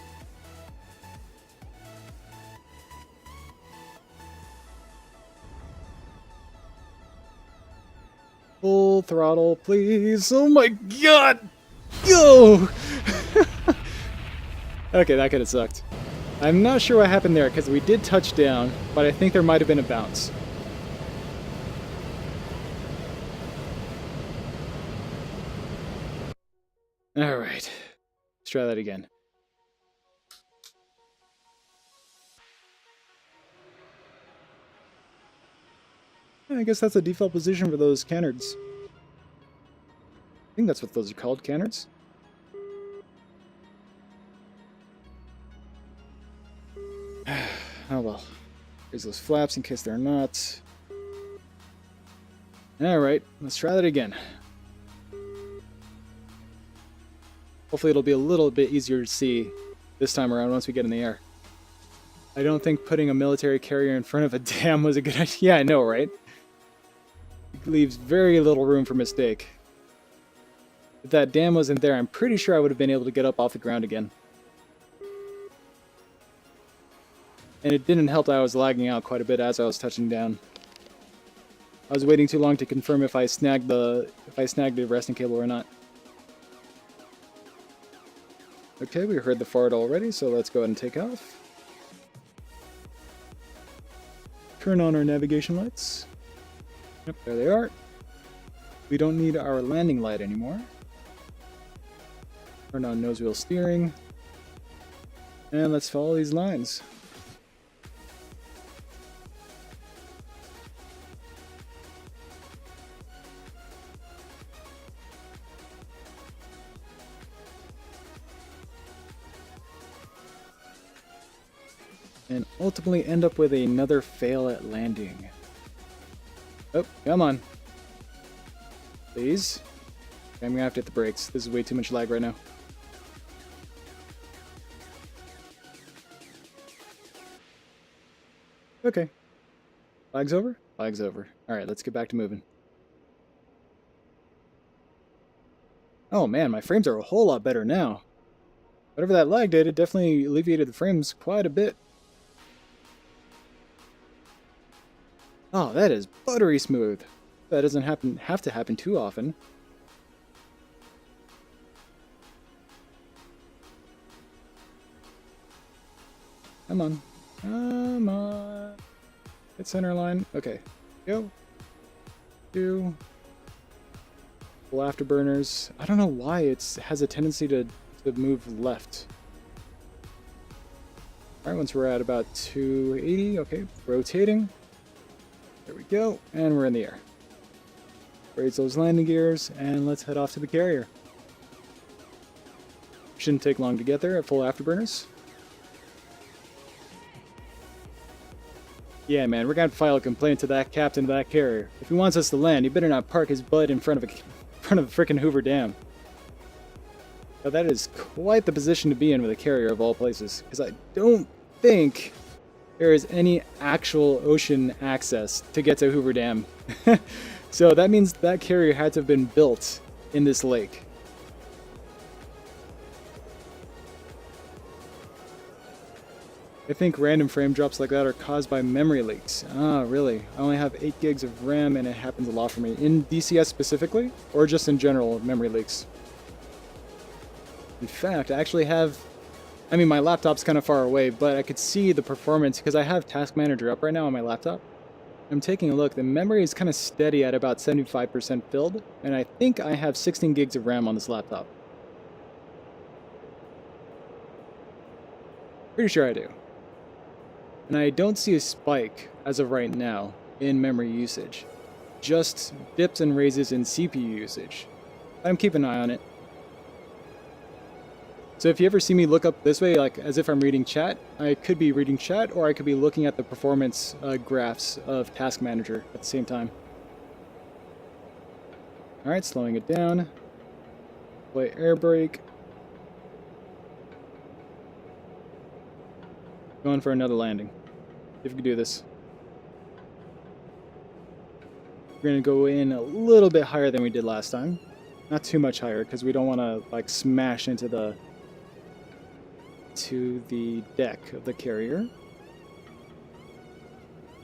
Full throttle, please. Oh my god! Go! Okay, that could have sucked. I'm not sure what happened there, because we did touch down, but I think there might have been a bounce. Alright. Let's try that again. I guess that's the default position for those canards. I think that's what those are called, canards. Oh well. Here's those flaps in case they're not. Alright, let's try that again. Hopefully it'll be a little bit easier to see this time around once we get in the air. I don't think putting a military carrier in front of a dam was a good idea. Yeah, I know, right? It leaves very little room for mistake. If that dam wasn't there, I'm pretty sure I would have been able to get up off the ground again. And it didn't help that I was lagging out quite a bit as I was touching down. I was waiting too long to confirm if I snagged the arresting cable or not. Okay, we heard the fart already, so let's go ahead and take off. Turn on our navigation lights. Yep, there they are. We don't need our landing light anymore. Turn on nose wheel steering. And let's follow these lines. And ultimately end up with another fail at landing. Oh, come on. Please. Okay, I'm gonna have to hit the brakes. This is way too much lag right now. Okay. Flag's over? Flag's over. Alright, let's get back to moving. Oh man, my frames are a whole lot better now. Whatever that lag did, it definitely alleviated the frames quite a bit. Oh, that is buttery smooth. That doesn't have to happen too often. Come on. Come on. Hit center line. Okay. Go. Do. Full afterburners. I don't know why it has a tendency to move left. Alright, once we're at about 280. Okay, rotating. There we go, and we're in the air. Raise those landing gears, and let's head off to the carrier. Shouldn't take long to get there at full afterburners. Yeah, man, we're gonna file a complaint to that captain of that carrier. If he wants us to land, he better not park his butt in front of the frickin' Hoover Dam. Now that is quite the position to be in with a carrier of all places, because I don't think there is any actual ocean access to get to Hoover Dam. So that means that carrier had to have been built in this lake. I think random frame drops like that are caused by memory leaks. Ah, really? I only have 8 gigs of RAM and it happens a lot for me. In DCS specifically, or just in general memory leaks? In fact, I actually have... I mean, my laptop's kind of far away, but I could see the performance because I have Task Manager up right now on my laptop. I'm taking a look. The memory is kind of steady at about 75% filled, and I think I have 16 gigs of RAM on this laptop. Pretty sure I do. And I don't see a spike, as of right now, in memory usage. Just dips and raises in CPU usage. I'm keeping an eye on it. So if you ever see me look up this way, like as if I'm reading chat, I could be reading chat, or I could be looking at the performance graphs of Task Manager at the same time. Alright, slowing it down. Play air brake. Going for another landing. See if we can do this. We're going to go in a little bit higher than we did last time. Not too much higher, because we don't want to like smash into the deck of the carrier.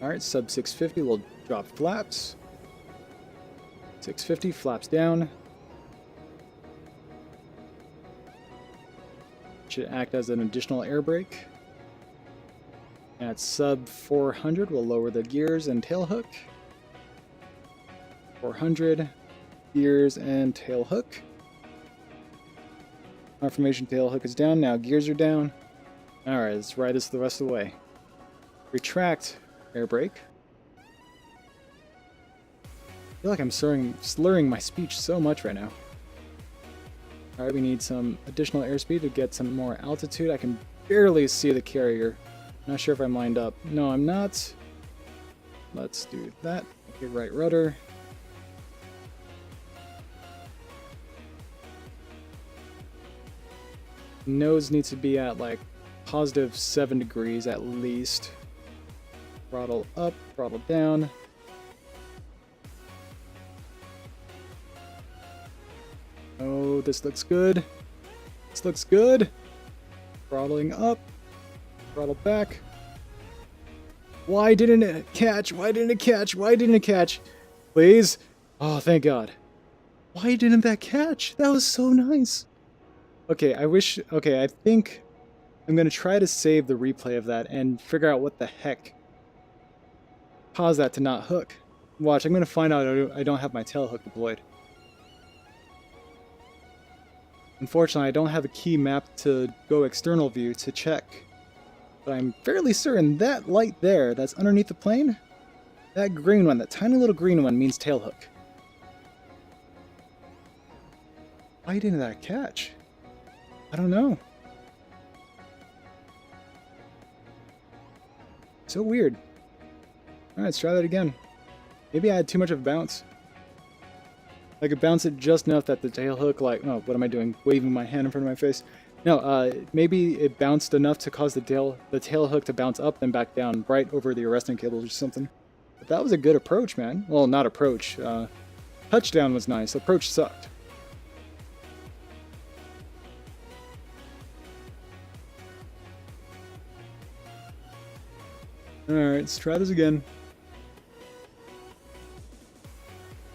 Alright, sub 650, we'll drop flaps. 650, flaps down. Should act as an additional air brake. At sub 400, we'll lower the gears and tail hook. 400, gears and tail hook. Confirmation tail hook is down, now gears are down. Alright, let's ride this the rest of the way. Retract, air brake. I feel like I'm slurring my speech so much right now. Alright, we need some additional airspeed to get some more altitude. I can barely see the carrier. Not sure if I'm lined up. No, I'm not. Let's do that. Okay, right rudder. Nose needs to be at like positive 7 degrees at least. Throttle up, throttle down. Oh, this looks good. This looks good. Throttling up. Throttle back. Why didn't it catch? Why didn't it catch? Why didn't it catch? Please. Oh, thank God. Why didn't that catch? That was so nice. Okay, I think I'm going to try to save the replay of that and figure out what the heck caused that to not hook. Watch, I'm going to find out I don't have my tail hook deployed. Unfortunately, I don't have a key map to go external view to check. But I'm fairly certain that light there that's underneath the plane, that green one, that tiny little green one, means tail hook. Why didn't that catch? I don't know. So weird. Alright, let's try that again. Maybe I had too much of a bounce. I could bounce it just enough that the tail hook, like, oh, what am I doing? Waving my hand in front of my face. No, maybe it bounced enough to cause the tail hook to bounce up then back down, right over the arresting cables or something. But that was a good approach, man. Well, not approach. Touchdown was nice. Approach sucked. Alright, let's try this again.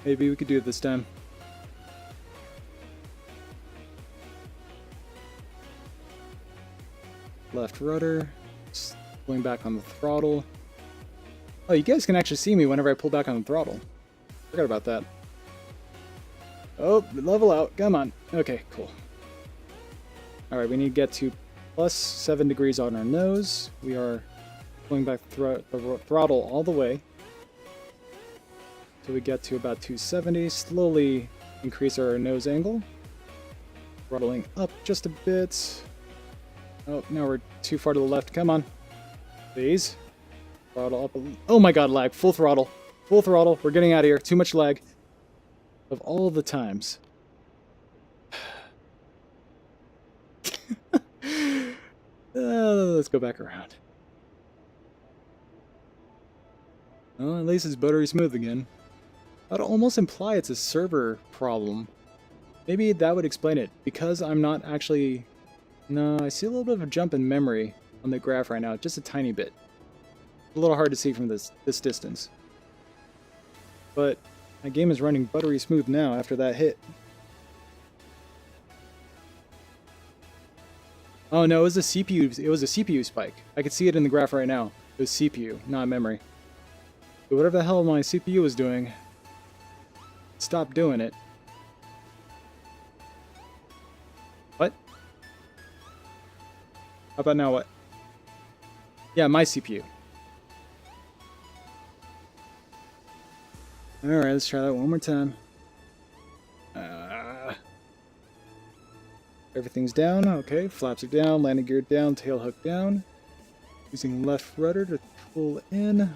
Maybe we could do it this time. Left rudder. Pulling back on the throttle. Oh, you guys can actually see me whenever I pull back on the throttle. Forgot about that. Oh, level out. Come on. Okay, cool. Alright, we need to get to plus 7 degrees on our nose. We are pulling back the throttle all the way. So we get to about 270, slowly increase our nose angle. Throttling up just a bit. Oh, now we're too far to the left. Come on. Please. Throttle up. Oh my god, lag. Full throttle. Full throttle. We're getting out of here. Too much lag. Of all the times. Let's go back around. Well, at least it's buttery smooth again. I'd almost imply it's a server problem. Maybe that would explain it. Because I'm not actually... No, I see a little bit of a jump in memory on the graph right now. Just a tiny bit. A little hard to see from this distance. But my game is running buttery smooth now after that hit. Oh no, it was a CPU. It was a CPU spike. I could see it in the graph right now. It was CPU, not memory. But whatever the hell my CPU was doing, stop doing it. What? How about now what? Yeah, my CPU. Alright, let's try that one more time. Everything's down, okay. Flaps are down, landing gear down, tail hook down. Using left rudder to pull in.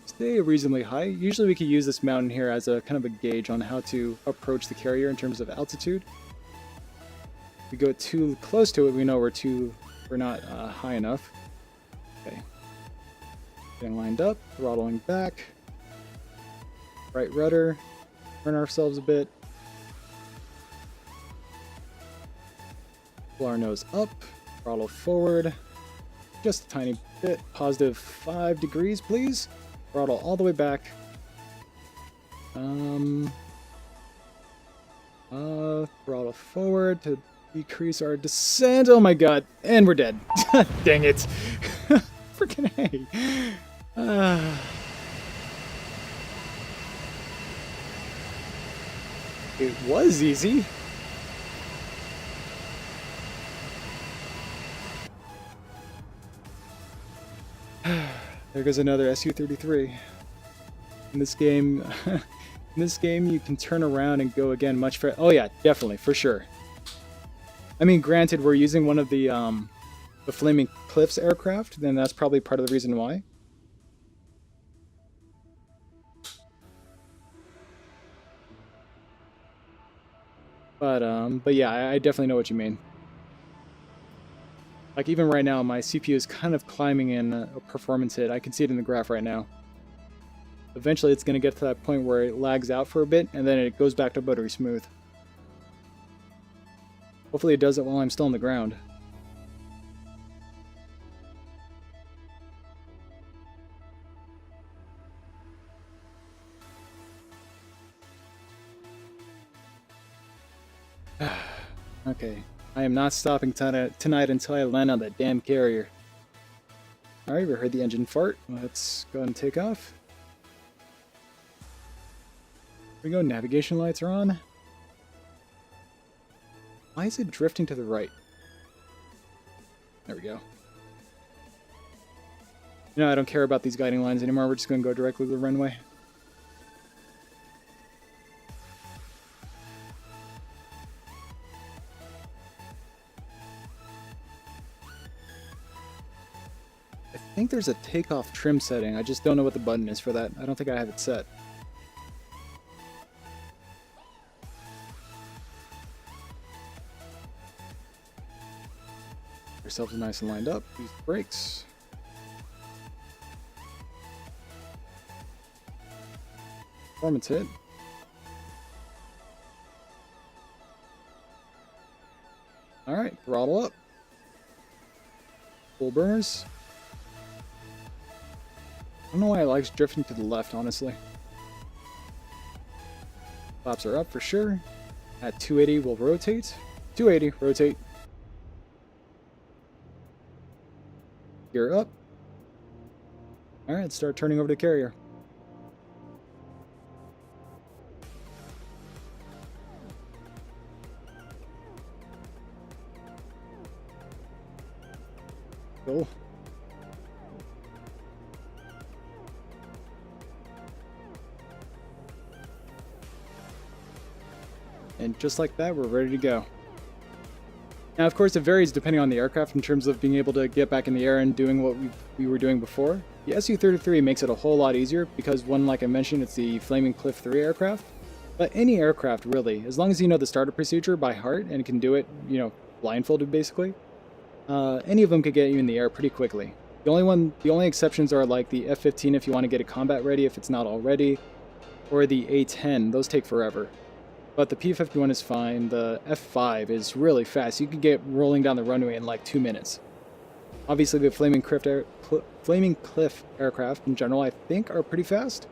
Stay reasonably high. Usually we could use this mountain here as a kind of a gauge on how to approach the carrier in terms of altitude. If we go too close to it, we know we're not high enough. Okay. Getting lined up, throttling back. Right rudder. Turn ourselves a bit. Pull our nose up. Throttle forward. Just a tiny bit. Positive 5 degrees, please. Throttle all the way back. Throttle forward to decrease our descent. Oh my god. And we're dead. Dang it. Freaking A. It was easy. There goes another SU-33. In this game, you can turn around and go again much faster. Oh yeah, definitely, for sure. I mean, granted, we're using one of the Flaming Cliffs aircraft, then that's probably part of the reason why. But yeah, I definitely know what you mean. Like, even right now, my CPU is kind of climbing in a performance hit. I can see it in the graph right now. Eventually, it's going to get to that point where it lags out for a bit, and then it goes back to buttery smooth. Hopefully it does it while I'm still on the ground. Okay, I am not stopping tonight until I land on that damn carrier. Alright, we heard the engine fart. Let's go ahead and take off. Here we go, navigation lights are on. Why is it drifting to the right? There we go. You know, I don't care about these guiding lines anymore. We're just going to go directly to the runway. I think there's a takeoff trim setting. I just don't know what the button is for that. I don't think I have it set. Yourself nice and lined up. Use the brakes. Performance hit. Alright, throttle up. Full burners. I don't know why I like drifting to the left, honestly. Flaps are up for sure. At 280, we'll rotate. 280, rotate. Gear up. Alright, let's start turning over the carrier. Cool. And just like that, we're ready to go. Now, of course, it varies depending on the aircraft in terms of being able to get back in the air and doing what we were doing before. The SU-33 makes it a whole lot easier because, one, like I mentioned, it's the Flaming Cliff 3 aircraft. But any aircraft, really, as long as you know the startup procedure by heart and can do it, you know, blindfolded basically, any of them could get you in the air pretty quickly. The only exceptions are like the F-15 if you want to get it combat ready if it's not already, or the A-10. Those take forever. But the P-51 is fine. The F-5 is really fast. You could get rolling down the runway in like 2 minutes. Obviously, the Flaming Cliff aircraft in general, I think, are pretty fast.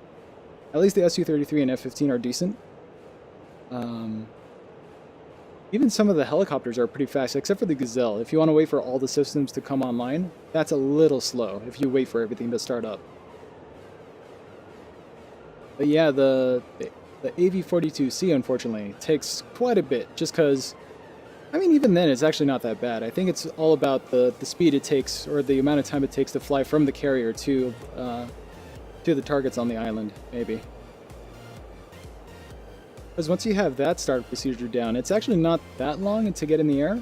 At least the SU-33 and F-15 are decent. Even some of the helicopters are pretty fast, except for the Gazelle. If you want to wait for all the systems to come online, that's a little slow if you wait for everything to start up. But yeah, the AV-42C, unfortunately, takes quite a bit, just because, I mean, even then, it's actually not that bad. I think it's all about the speed it takes, or the amount of time it takes to fly from the carrier to the targets on the island, maybe. Because once you have that start procedure down, it's actually not that long to get in the air.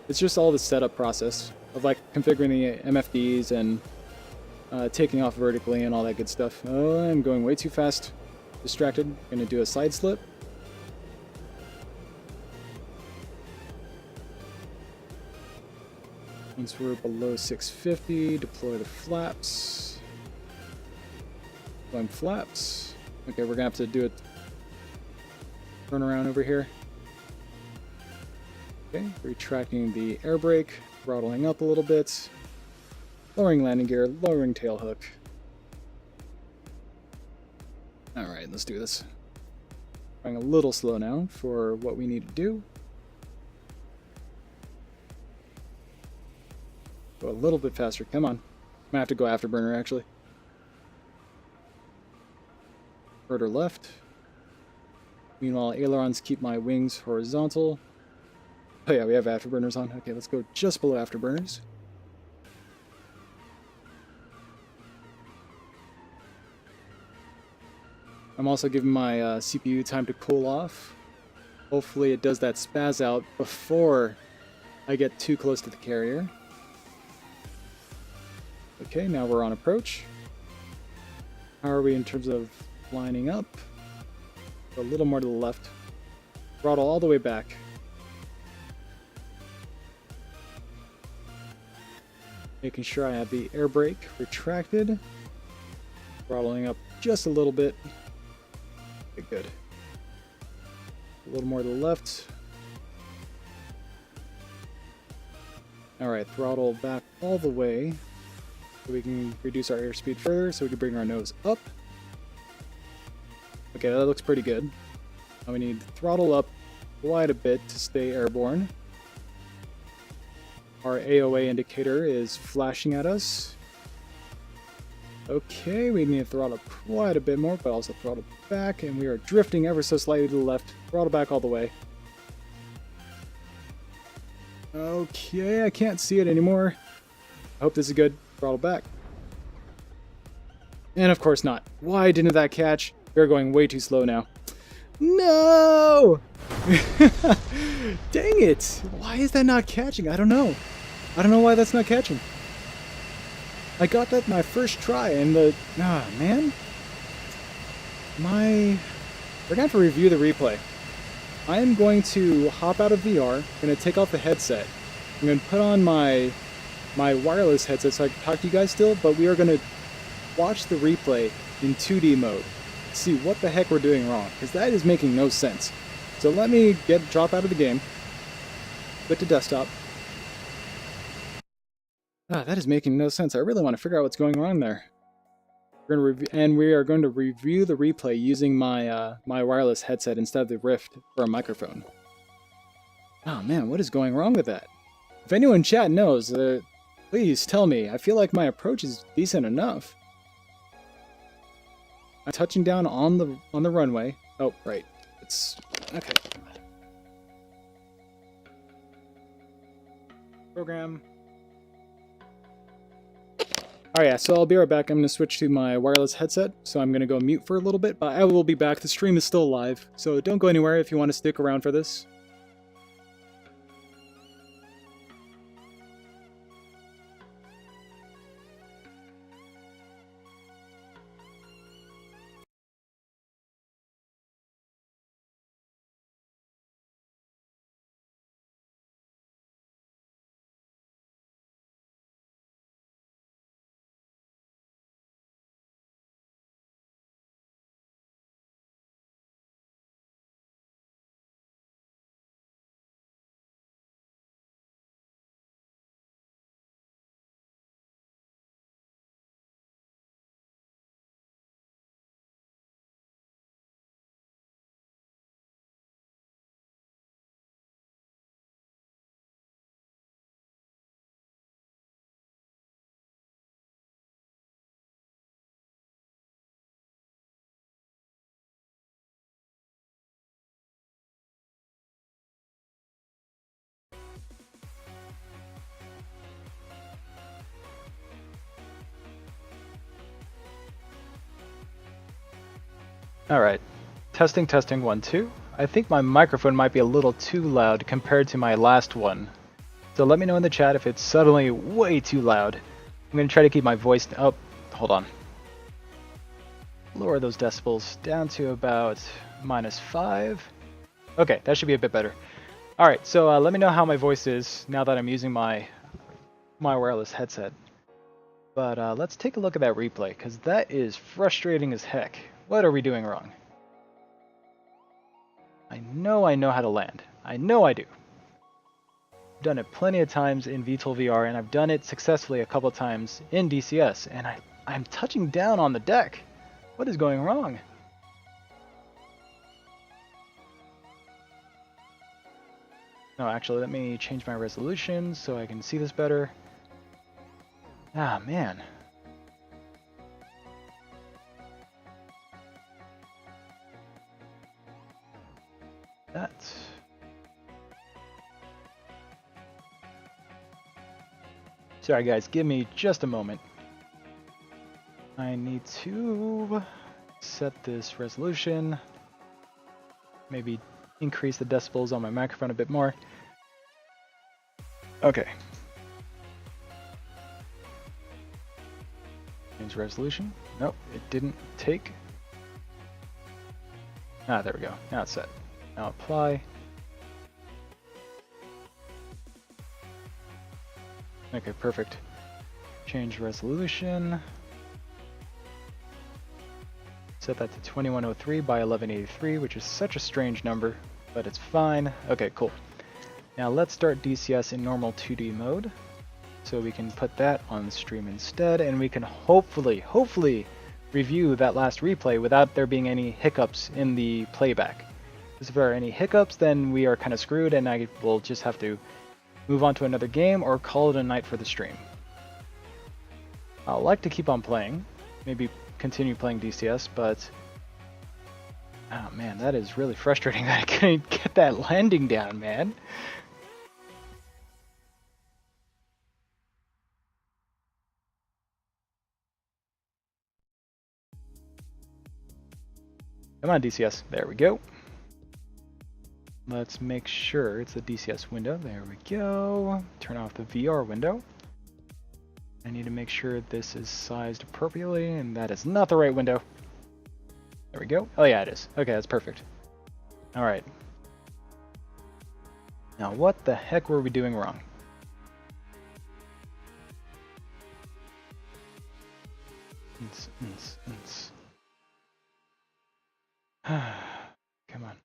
It's just all the setup process of, like, configuring the MFDs and taking off vertically and all that good stuff. Oh, I'm going way too fast. Distracted. Gonna do a side slip. Once we're below 650, deploy the flaps. Deploying flaps. Okay, we're gonna have to do it. Turn around over here. Okay, retracting the air brake, throttling up a little bit, lowering landing gear, lowering tail hook. Alright, let's do this. Going a little slow now for what we need to do. Go a little bit faster, come on. gonna have to go afterburner, actually. Rotor left. Meanwhile, ailerons keep my wings horizontal. Oh yeah, we have afterburners on. Okay, let's go just below afterburners. I'm also giving my CPU time to cool off. Hopefully it does that spaz out before I get too close to the carrier. Okay, now we're on approach. How are we in terms of lining up? A little more to the left. Throttle all the way back. Making sure I have the air brake retracted. Throttling up just a little bit. Okay, good. A little more to the left. Alright, throttle back all the way so we can reduce our airspeed further so we can bring our nose up. Okay, that looks pretty good. Now we need to throttle up quite a bit to stay airborne. Our AOA indicator is flashing at us. Okay, we need to throttle quite a bit more, but also throttle back, and we are drifting ever so slightly to the left. Throttle back all the way. Okay, I can't see it anymore. I hope this is good. Throttle back. And of course not. Why didn't that catch? We're going way too slow now. No! Dang it! Why is that not catching? I don't know. I don't know why that's not catching. I got that my first try, and man. We're gonna have to review the replay. I am going to hop out of VR. I'm gonna take off the headset. I'm gonna put on my wireless headset so I can talk to you guys still, but we are gonna watch the replay in 2D mode. See what the heck we're doing wrong, because that is making no sense. So let me drop out of the game. Quit to desktop. That is making no sense. I really want to figure out what's going wrong there. We are going to review the replay using my my wireless headset instead of the Rift for a microphone. Oh man, what is going wrong with that? If anyone in chat knows, please tell me. I feel like my approach is decent enough. I'm touching down on the runway. Oh, right. It's okay. Program. Alright, yeah, so I'll be right back. I'm going to switch to my wireless headset, so I'm going to go mute for a little bit, but I will be back. The stream is still live, so don't go anywhere if you want to stick around for this. Alright, testing, 1, 2. I think my microphone might be a little too loud compared to my last one. So let me know in the chat if it's suddenly way too loud. I'm going to try to keep my voice... Oh, hold on. Lower those decibels down to about -5. Okay, that should be a bit better. Alright, so let me know how my voice is now that I'm using my wireless headset. But let's take a look at that replay, because that is frustrating as heck. What are we doing wrong? I know how to land. I know I do. I've done it plenty of times in VTOL VR, and I've done it successfully a couple times in DCS, and I'm touching down on the deck. What is going wrong? No, actually, let me change my resolution so I can see this better. Ah, man. that. Sorry guys, give me just a moment. I need to set this resolution. Maybe increase the decibels on my microphone a bit more. Okay. Change resolution. Nope, it didn't take. Ah, there we go. Now it's set. Now apply. Okay, perfect. Change resolution. Set that to 2103 by 1183, which is such a strange number, but it's fine. Okay, cool. Now let's start DCS in normal 2D mode. So we can put that on stream instead, and we can hopefully review that last replay without there being any hiccups in the playback. Because if there are any hiccups, then we are kind of screwed, and I will just have to move on to another game or call it a night for the stream. I'd like to keep on playing, maybe continue playing DCS, but oh man, that is really frustrating that I couldn't get that landing down, man. Come on, DCS. There we go. Let's make sure it's the DCS window. There we go. Turn off the VR window. I need to make sure this is sized appropriately, and that is not the right window. There we go. Oh yeah, it is. Okay, that's perfect. All right. Now, what the heck were we doing wrong? Come on.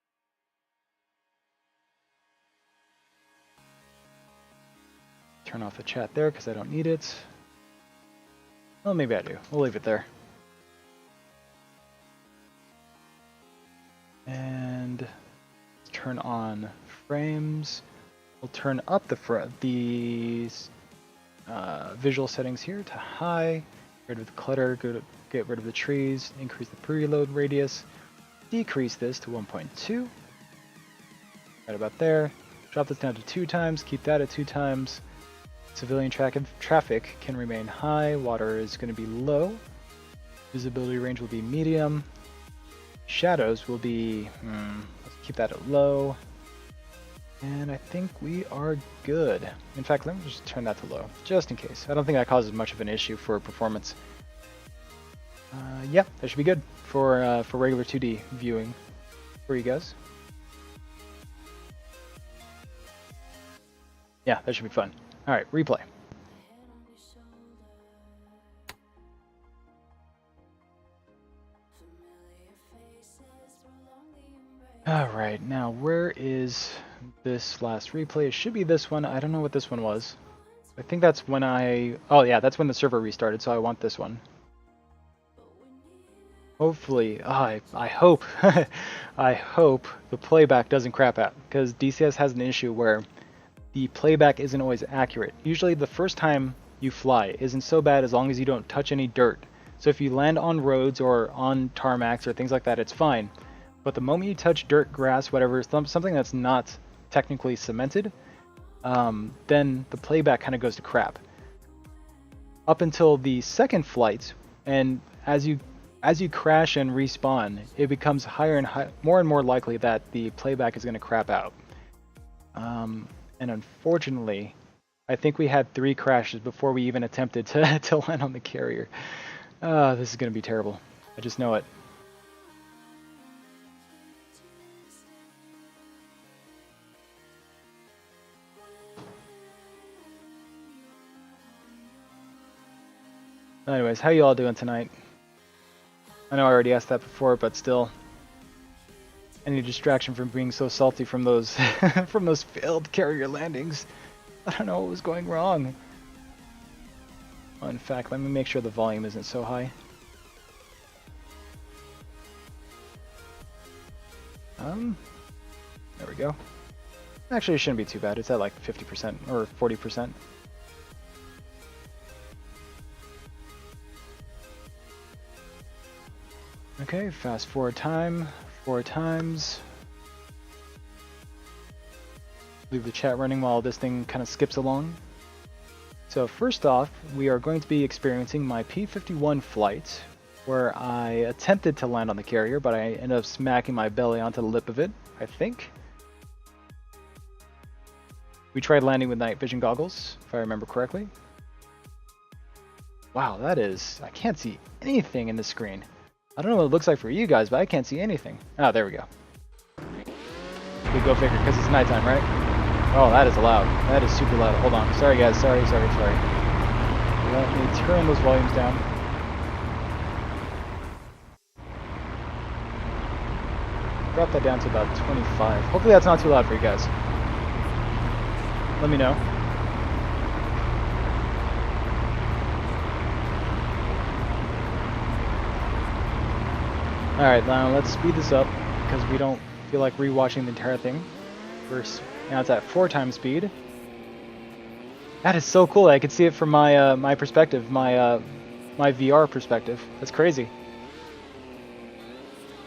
Turn off the chat there because I don't need it. Well, maybe I do. We'll leave it there. And turn on frames. We'll turn up the visual settings here to high. Get rid of the clutter. Get rid of the trees. Increase the preload radius. Decrease this to 1.2. Right about there. Drop this down to 2 times. Keep that at 2 times. Civilian traffic can remain high. Water is going to be low. Visibility range will be medium. Shadows will be, let's keep that at low. And I think we are good. In fact, let me just turn that to low, just in case. I don't think that causes much of an issue for performance. Yeah, that should be good for regular 2D viewing for you guys. Yeah, that should be fun. All right, replay. All right, now where is this last replay? It should be this one. I don't know what this one was. I think that's when oh yeah, that's when the server restarted, so I want this one. Hopefully, I hope, I hope the playback doesn't crap out, because DCS has an issue where the playback isn't always accurate. Usually the first time you fly isn't so bad as long as you don't touch any dirt. So if you land on roads or on tarmacs or things like that, it's fine. But the moment you touch dirt, grass, whatever, something that's not technically cemented, then the playback kind of goes to crap. Up until the second flight, and as you crash and respawn, it becomes higher and more and more likely that the playback is going to crap out. And unfortunately, I think we had 3 crashes before we even attempted to land on the carrier. This is going to be terrible. I just know it. Anyways, how you all doing tonight? I know I already asked that before, but still. Any distraction from being so salty from those from those failed carrier landings. I don't know what was going wrong. Oh, in fact, let me make sure the volume isn't so high. There we go. Actually, it shouldn't be too bad. It's at like 50% or 40%. Okay, fast forward time, 4 times. Leave the chat running while this thing kind of skips along. So first off, we are going to be experiencing my P-51 flight, where I attempted to land on the carrier, but I ended up smacking my belly onto the lip of it, I think. We tried landing with night vision goggles, if I remember correctly. Wow, that is... I can't see anything in the screen. I don't know what it looks like for you guys, but I can't see anything. Oh, there we go. We go figure, because it's nighttime, right? Oh, that is loud. That is super loud. Hold on. Sorry, guys. Sorry. Let me turn those volumes down. Drop that down to about 25. Hopefully that's not too loud for you guys. Let me know. Alright, now let's speed this up because we don't feel like rewatching the entire thing. Now it's at 4 times speed. That is so cool. I can see it from my my perspective, my VR perspective. That's crazy.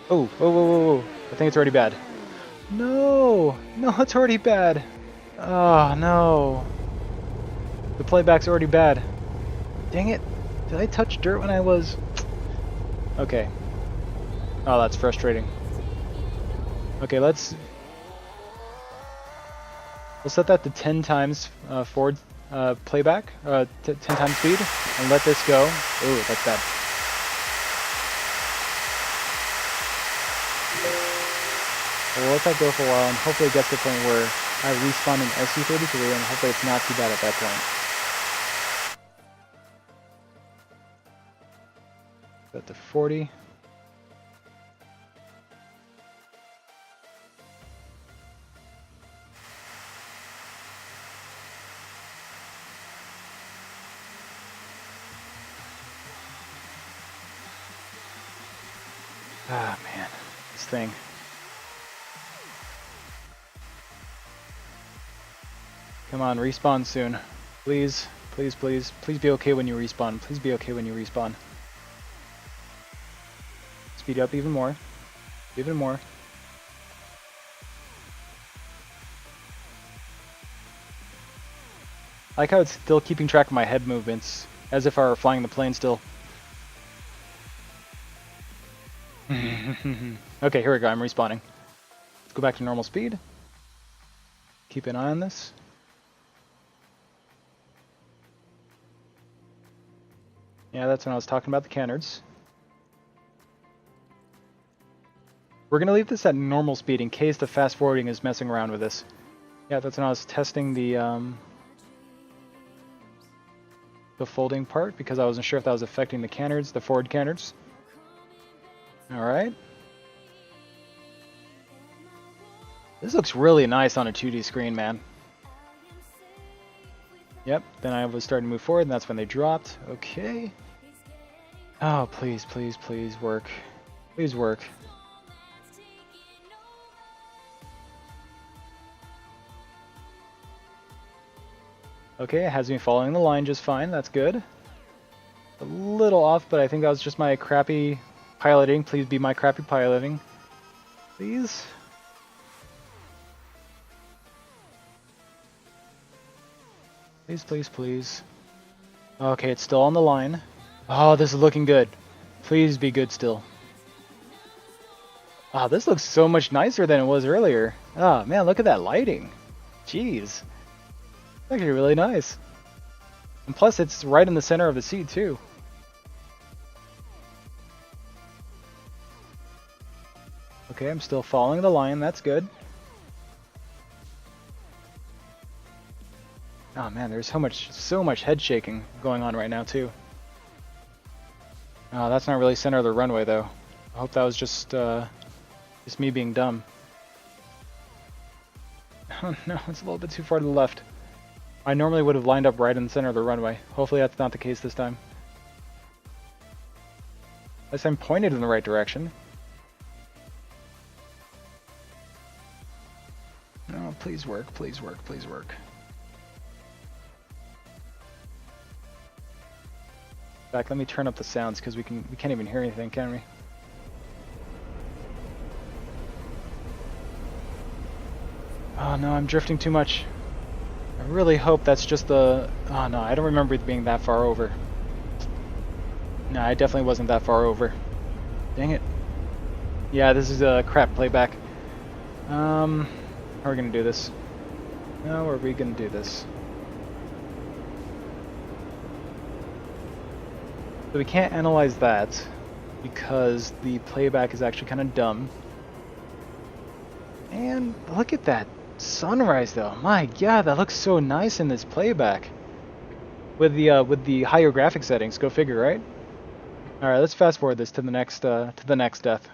Oh, whoa. I think it's already bad. No, it's already bad. Oh, no. The playback's already bad. Dang it. Did I touch dirt when I was... Okay. Oh, that's frustrating. Okay, let's set that to 10 times forward playback, 10 times speed, and let this go. Ooh, that's bad. We'll let that go for a while, and hopefully it gets to the point where I respawn in SU-33, and hopefully it's not too bad at that point. Set to 40. Ah, man, this thing. Come on, respawn soon. Please be okay when you respawn. Please be okay when you respawn. Speed up even more. Even more. I like how it's still keeping track of my head movements, as if I were flying the plane still. Okay, here we go, I'm respawning. Let's go back to normal speed. Keep an eye on this. Yeah, that's when I was talking about the canards. We're gonna leave this at normal speed in case the fast forwarding is messing around with this. Yeah, that's when I was testing the folding part because I wasn't sure if that was affecting the canards, the forward canards. Alright. This looks really nice on a 2D screen, man. Yep, then I was starting to move forward, and that's when they dropped. Okay. Oh, please work. Please work. Okay, it has me following the line just fine. That's good. A little off, but I think that was just my crappy piloting. Please be my crappy piloting. Please. Please. Okay, it's still on the line. Oh, this is looking good. Please be good still. Ah, this looks so much nicer than it was earlier. Ah, man, look at that lighting. Jeez. It's actually really nice. And plus, it's right in the center of the seat, too. Okay, I'm still following the line. That's good. Oh man, there's so much head shaking going on right now too. Oh, that's not really center of the runway though. I hope that was just me being dumb. Oh no, it's a little bit too far to the left. I normally would have lined up right in the center of the runway. Hopefully that's not the case this time. At least I'm pointed in the right direction. No, please work. In fact, let me turn up the sounds because we can't even hear anything, can we? Oh no, I'm drifting too much. I really hope that's just the... Oh no, I don't remember it being that far over. No, I definitely wasn't that far over. Dang it. Yeah, this is a crap playback. How are we gonna do this? How are we gonna do this? So we can't analyze that because the playback is actually kind of dumb. And look at that sunrise though. My god, that looks so nice in this playback. With the higher graphic settings, go figure, right? All right, let's fast forward this to the next death.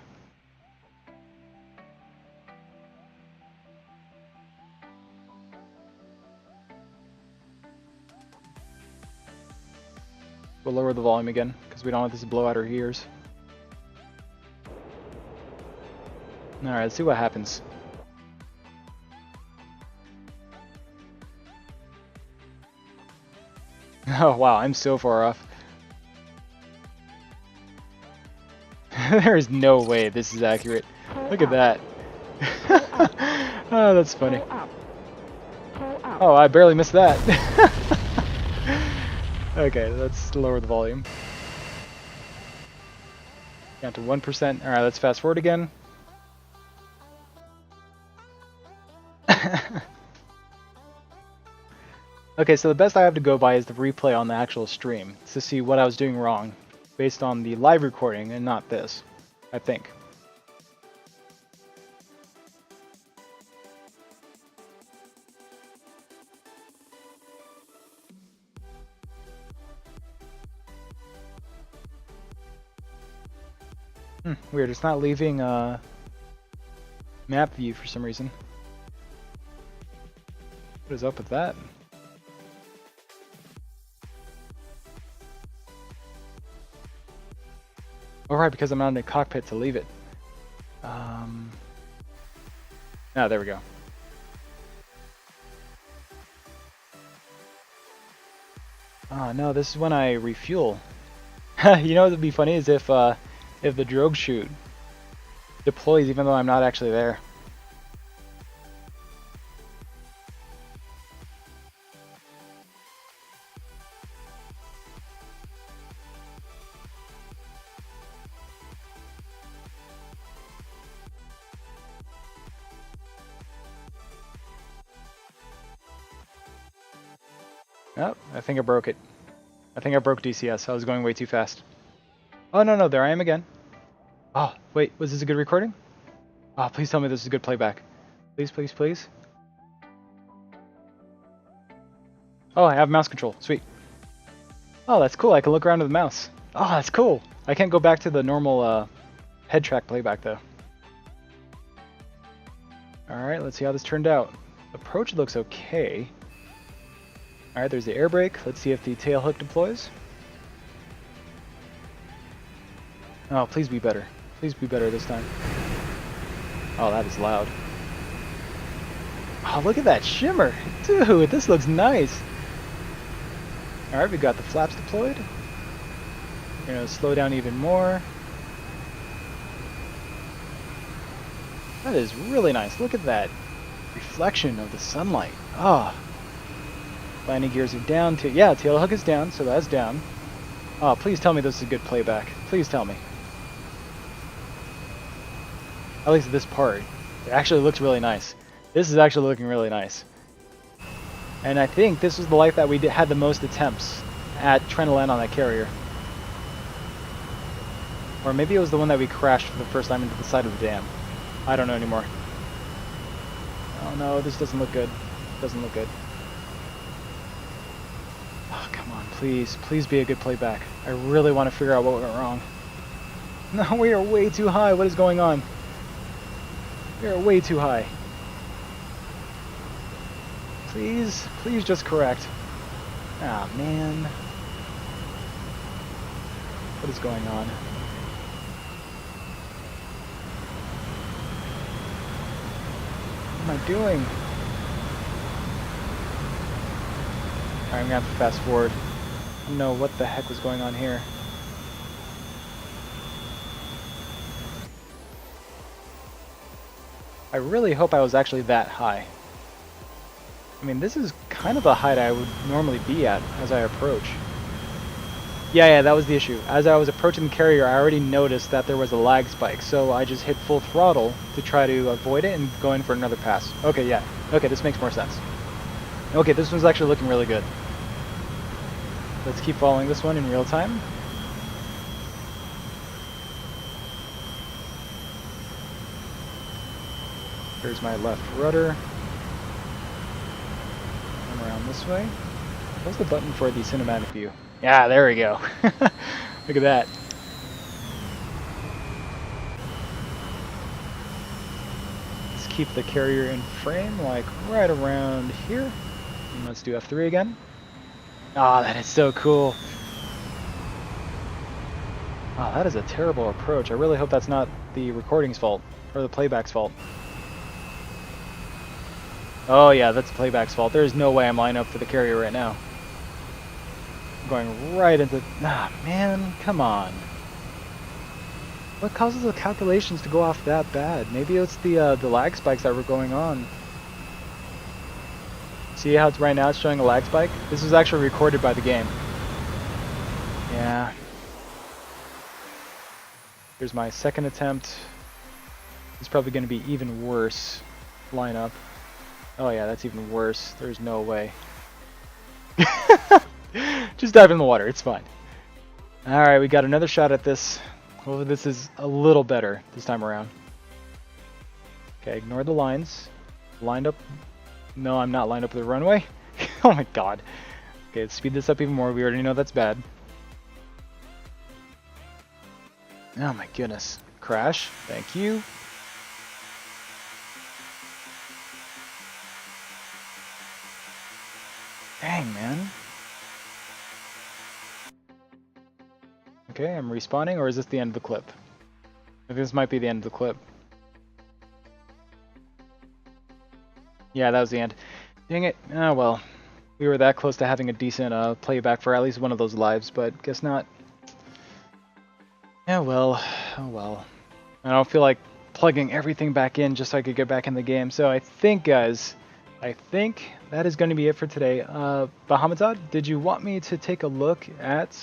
We'll lower the volume again because we don't want this to blow out our ears. All right, let's see what happens. Oh wow, I'm so far off. There is no way this is accurate. Look at that. Oh, that's funny. Oh, I barely missed that. Okay, let's lower the volume. Down to 1%. Alright, let's fast forward again. Okay, so the best I have to go by is the replay on the actual stream to see what I was doing wrong based on the live recording and not this, I think. Weird, it's not leaving map view for some reason. What is up with that? Oh right, because I'm not in the cockpit to leave it. Oh, there we go. Oh no, this is when I refuel. You know what would be funny is if the drogue chute deploys even though I'm not actually there. Oh, I think I broke it. I think I broke DCS. I was going way too fast. Oh, no, there I am again. Oh, wait, was this a good recording? Oh, please tell me this is a good playback. Please, please, please. Oh, I have mouse control. Sweet. Oh, that's cool. I can look around with the mouse. Oh, that's cool. I can't go back to the normal head track playback, though. Alright, let's see how this turned out. Approach looks okay. Alright, there's the air brake. Let's see if the tail hook deploys. Oh, please be better. Please be better this time. Oh, that is loud. Oh, look at that shimmer. Dude, this looks nice. Alright, we got the flaps deployed. We're going to slow down even more. That is really nice. Look at that reflection of the sunlight. Ah. Oh. Landing gears are down. Yeah, tail hook is down, so that's down. Oh, please tell me this is a good playback. Please tell me. At least this part. It actually looks really nice. This is actually looking really nice. And I think this was the life that we had the most attempts at trying to land on that carrier. Or maybe it was the one that we crashed for the first time into the side of the dam. I don't know anymore. Oh no, this doesn't look good. Doesn't look good. Oh, come on, please. Please be a good playback. I really want to figure out what went wrong. No, we are way too high. What is going on? We are way too high. Please, please just correct. Ah, man. What is going on? What am I doing? Alright, I'm gonna have to fast forward. I don't know what the heck was going on here. I really hope I was actually that high. I mean, this is kind of the height I would normally be at as I approach. Yeah, that was the issue. As I was approaching the carrier, I already noticed that there was a lag spike, so I just hit full throttle to try to avoid it and go in for another pass. Okay, yeah. Okay, this makes more sense. Okay, this one's actually looking really good. Let's keep following this one in real time. Here's my left rudder. Come around this way. What's the button for the cinematic view? Yeah, there we go. Look at that. Let's keep the carrier in frame, like right around here. And let's do F3 again. Ah, that is so cool. Oh, that is a terrible approach. I really hope that's not the recording's fault, or the playback's fault. Oh yeah, that's the playback's fault. There's no way I'm lining up for the carrier right now. I'm going right into... Ah, man, come on. What causes the calculations to go off that bad? Maybe it's the lag spikes that were going on. See how it's right now it's showing a lag spike? This was actually recorded by the game. Yeah. Here's my second attempt. It's probably going to be even worse lineup. Oh yeah, that's even worse. There's no way. Just dive in the water, it's fine. Alright, we got another shot at this. Hopefully this is a little better this time around. Okay, ignore the lines. Lined up. No, I'm not lined up with the runway. Oh my god. Okay, let's speed this up even more. We already know that's bad. Oh my goodness. Crash. Thank you. Dang, man. Okay, I'm respawning, or is this the end of the clip? I think this might be the end of the clip. Yeah, that was the end. Dang it. Oh well. We were that close to having a decent playback for at least one of those lives, but guess not. Yeah, well. Oh well. I don't feel like plugging everything back in just so I could get back in the game. So I think, guys, that is going to be it for today. Bahamazad, did you want me to take a look at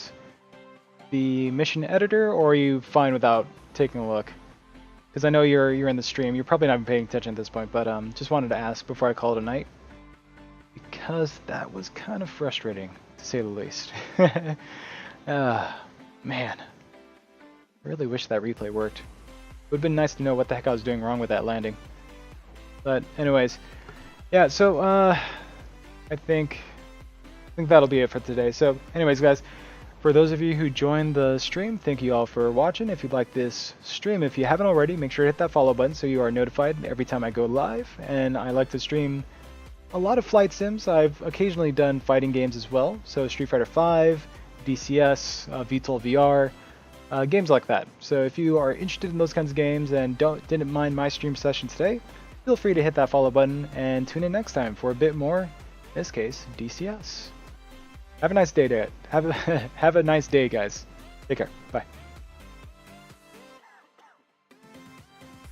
the mission editor, or are you fine without taking a look? Because I know you're in the stream. You're probably not even paying attention at this point, but just wanted to ask before I call it a night, because that was kind of frustrating, to say the least. Man. Really wish that replay worked. It would have been nice to know what the heck I was doing wrong with that landing. But anyways, yeah, so I think that'll be it for today. So anyways, guys, for those of you who joined the stream, thank you all for watching. If you like this stream, if you haven't already, make sure to hit that follow button so you are notified every time I go live. And I like to stream a lot of flight sims. I've occasionally done fighting games as well. So Street Fighter V, DCS, VTOL VR, games like that. So if you are interested in those kinds of games and didn't mind my stream session today, feel free to hit that follow button and tune in next time for a bit more, in this case, DCS. Have a nice day, have a nice day, guys. Take care. Bye.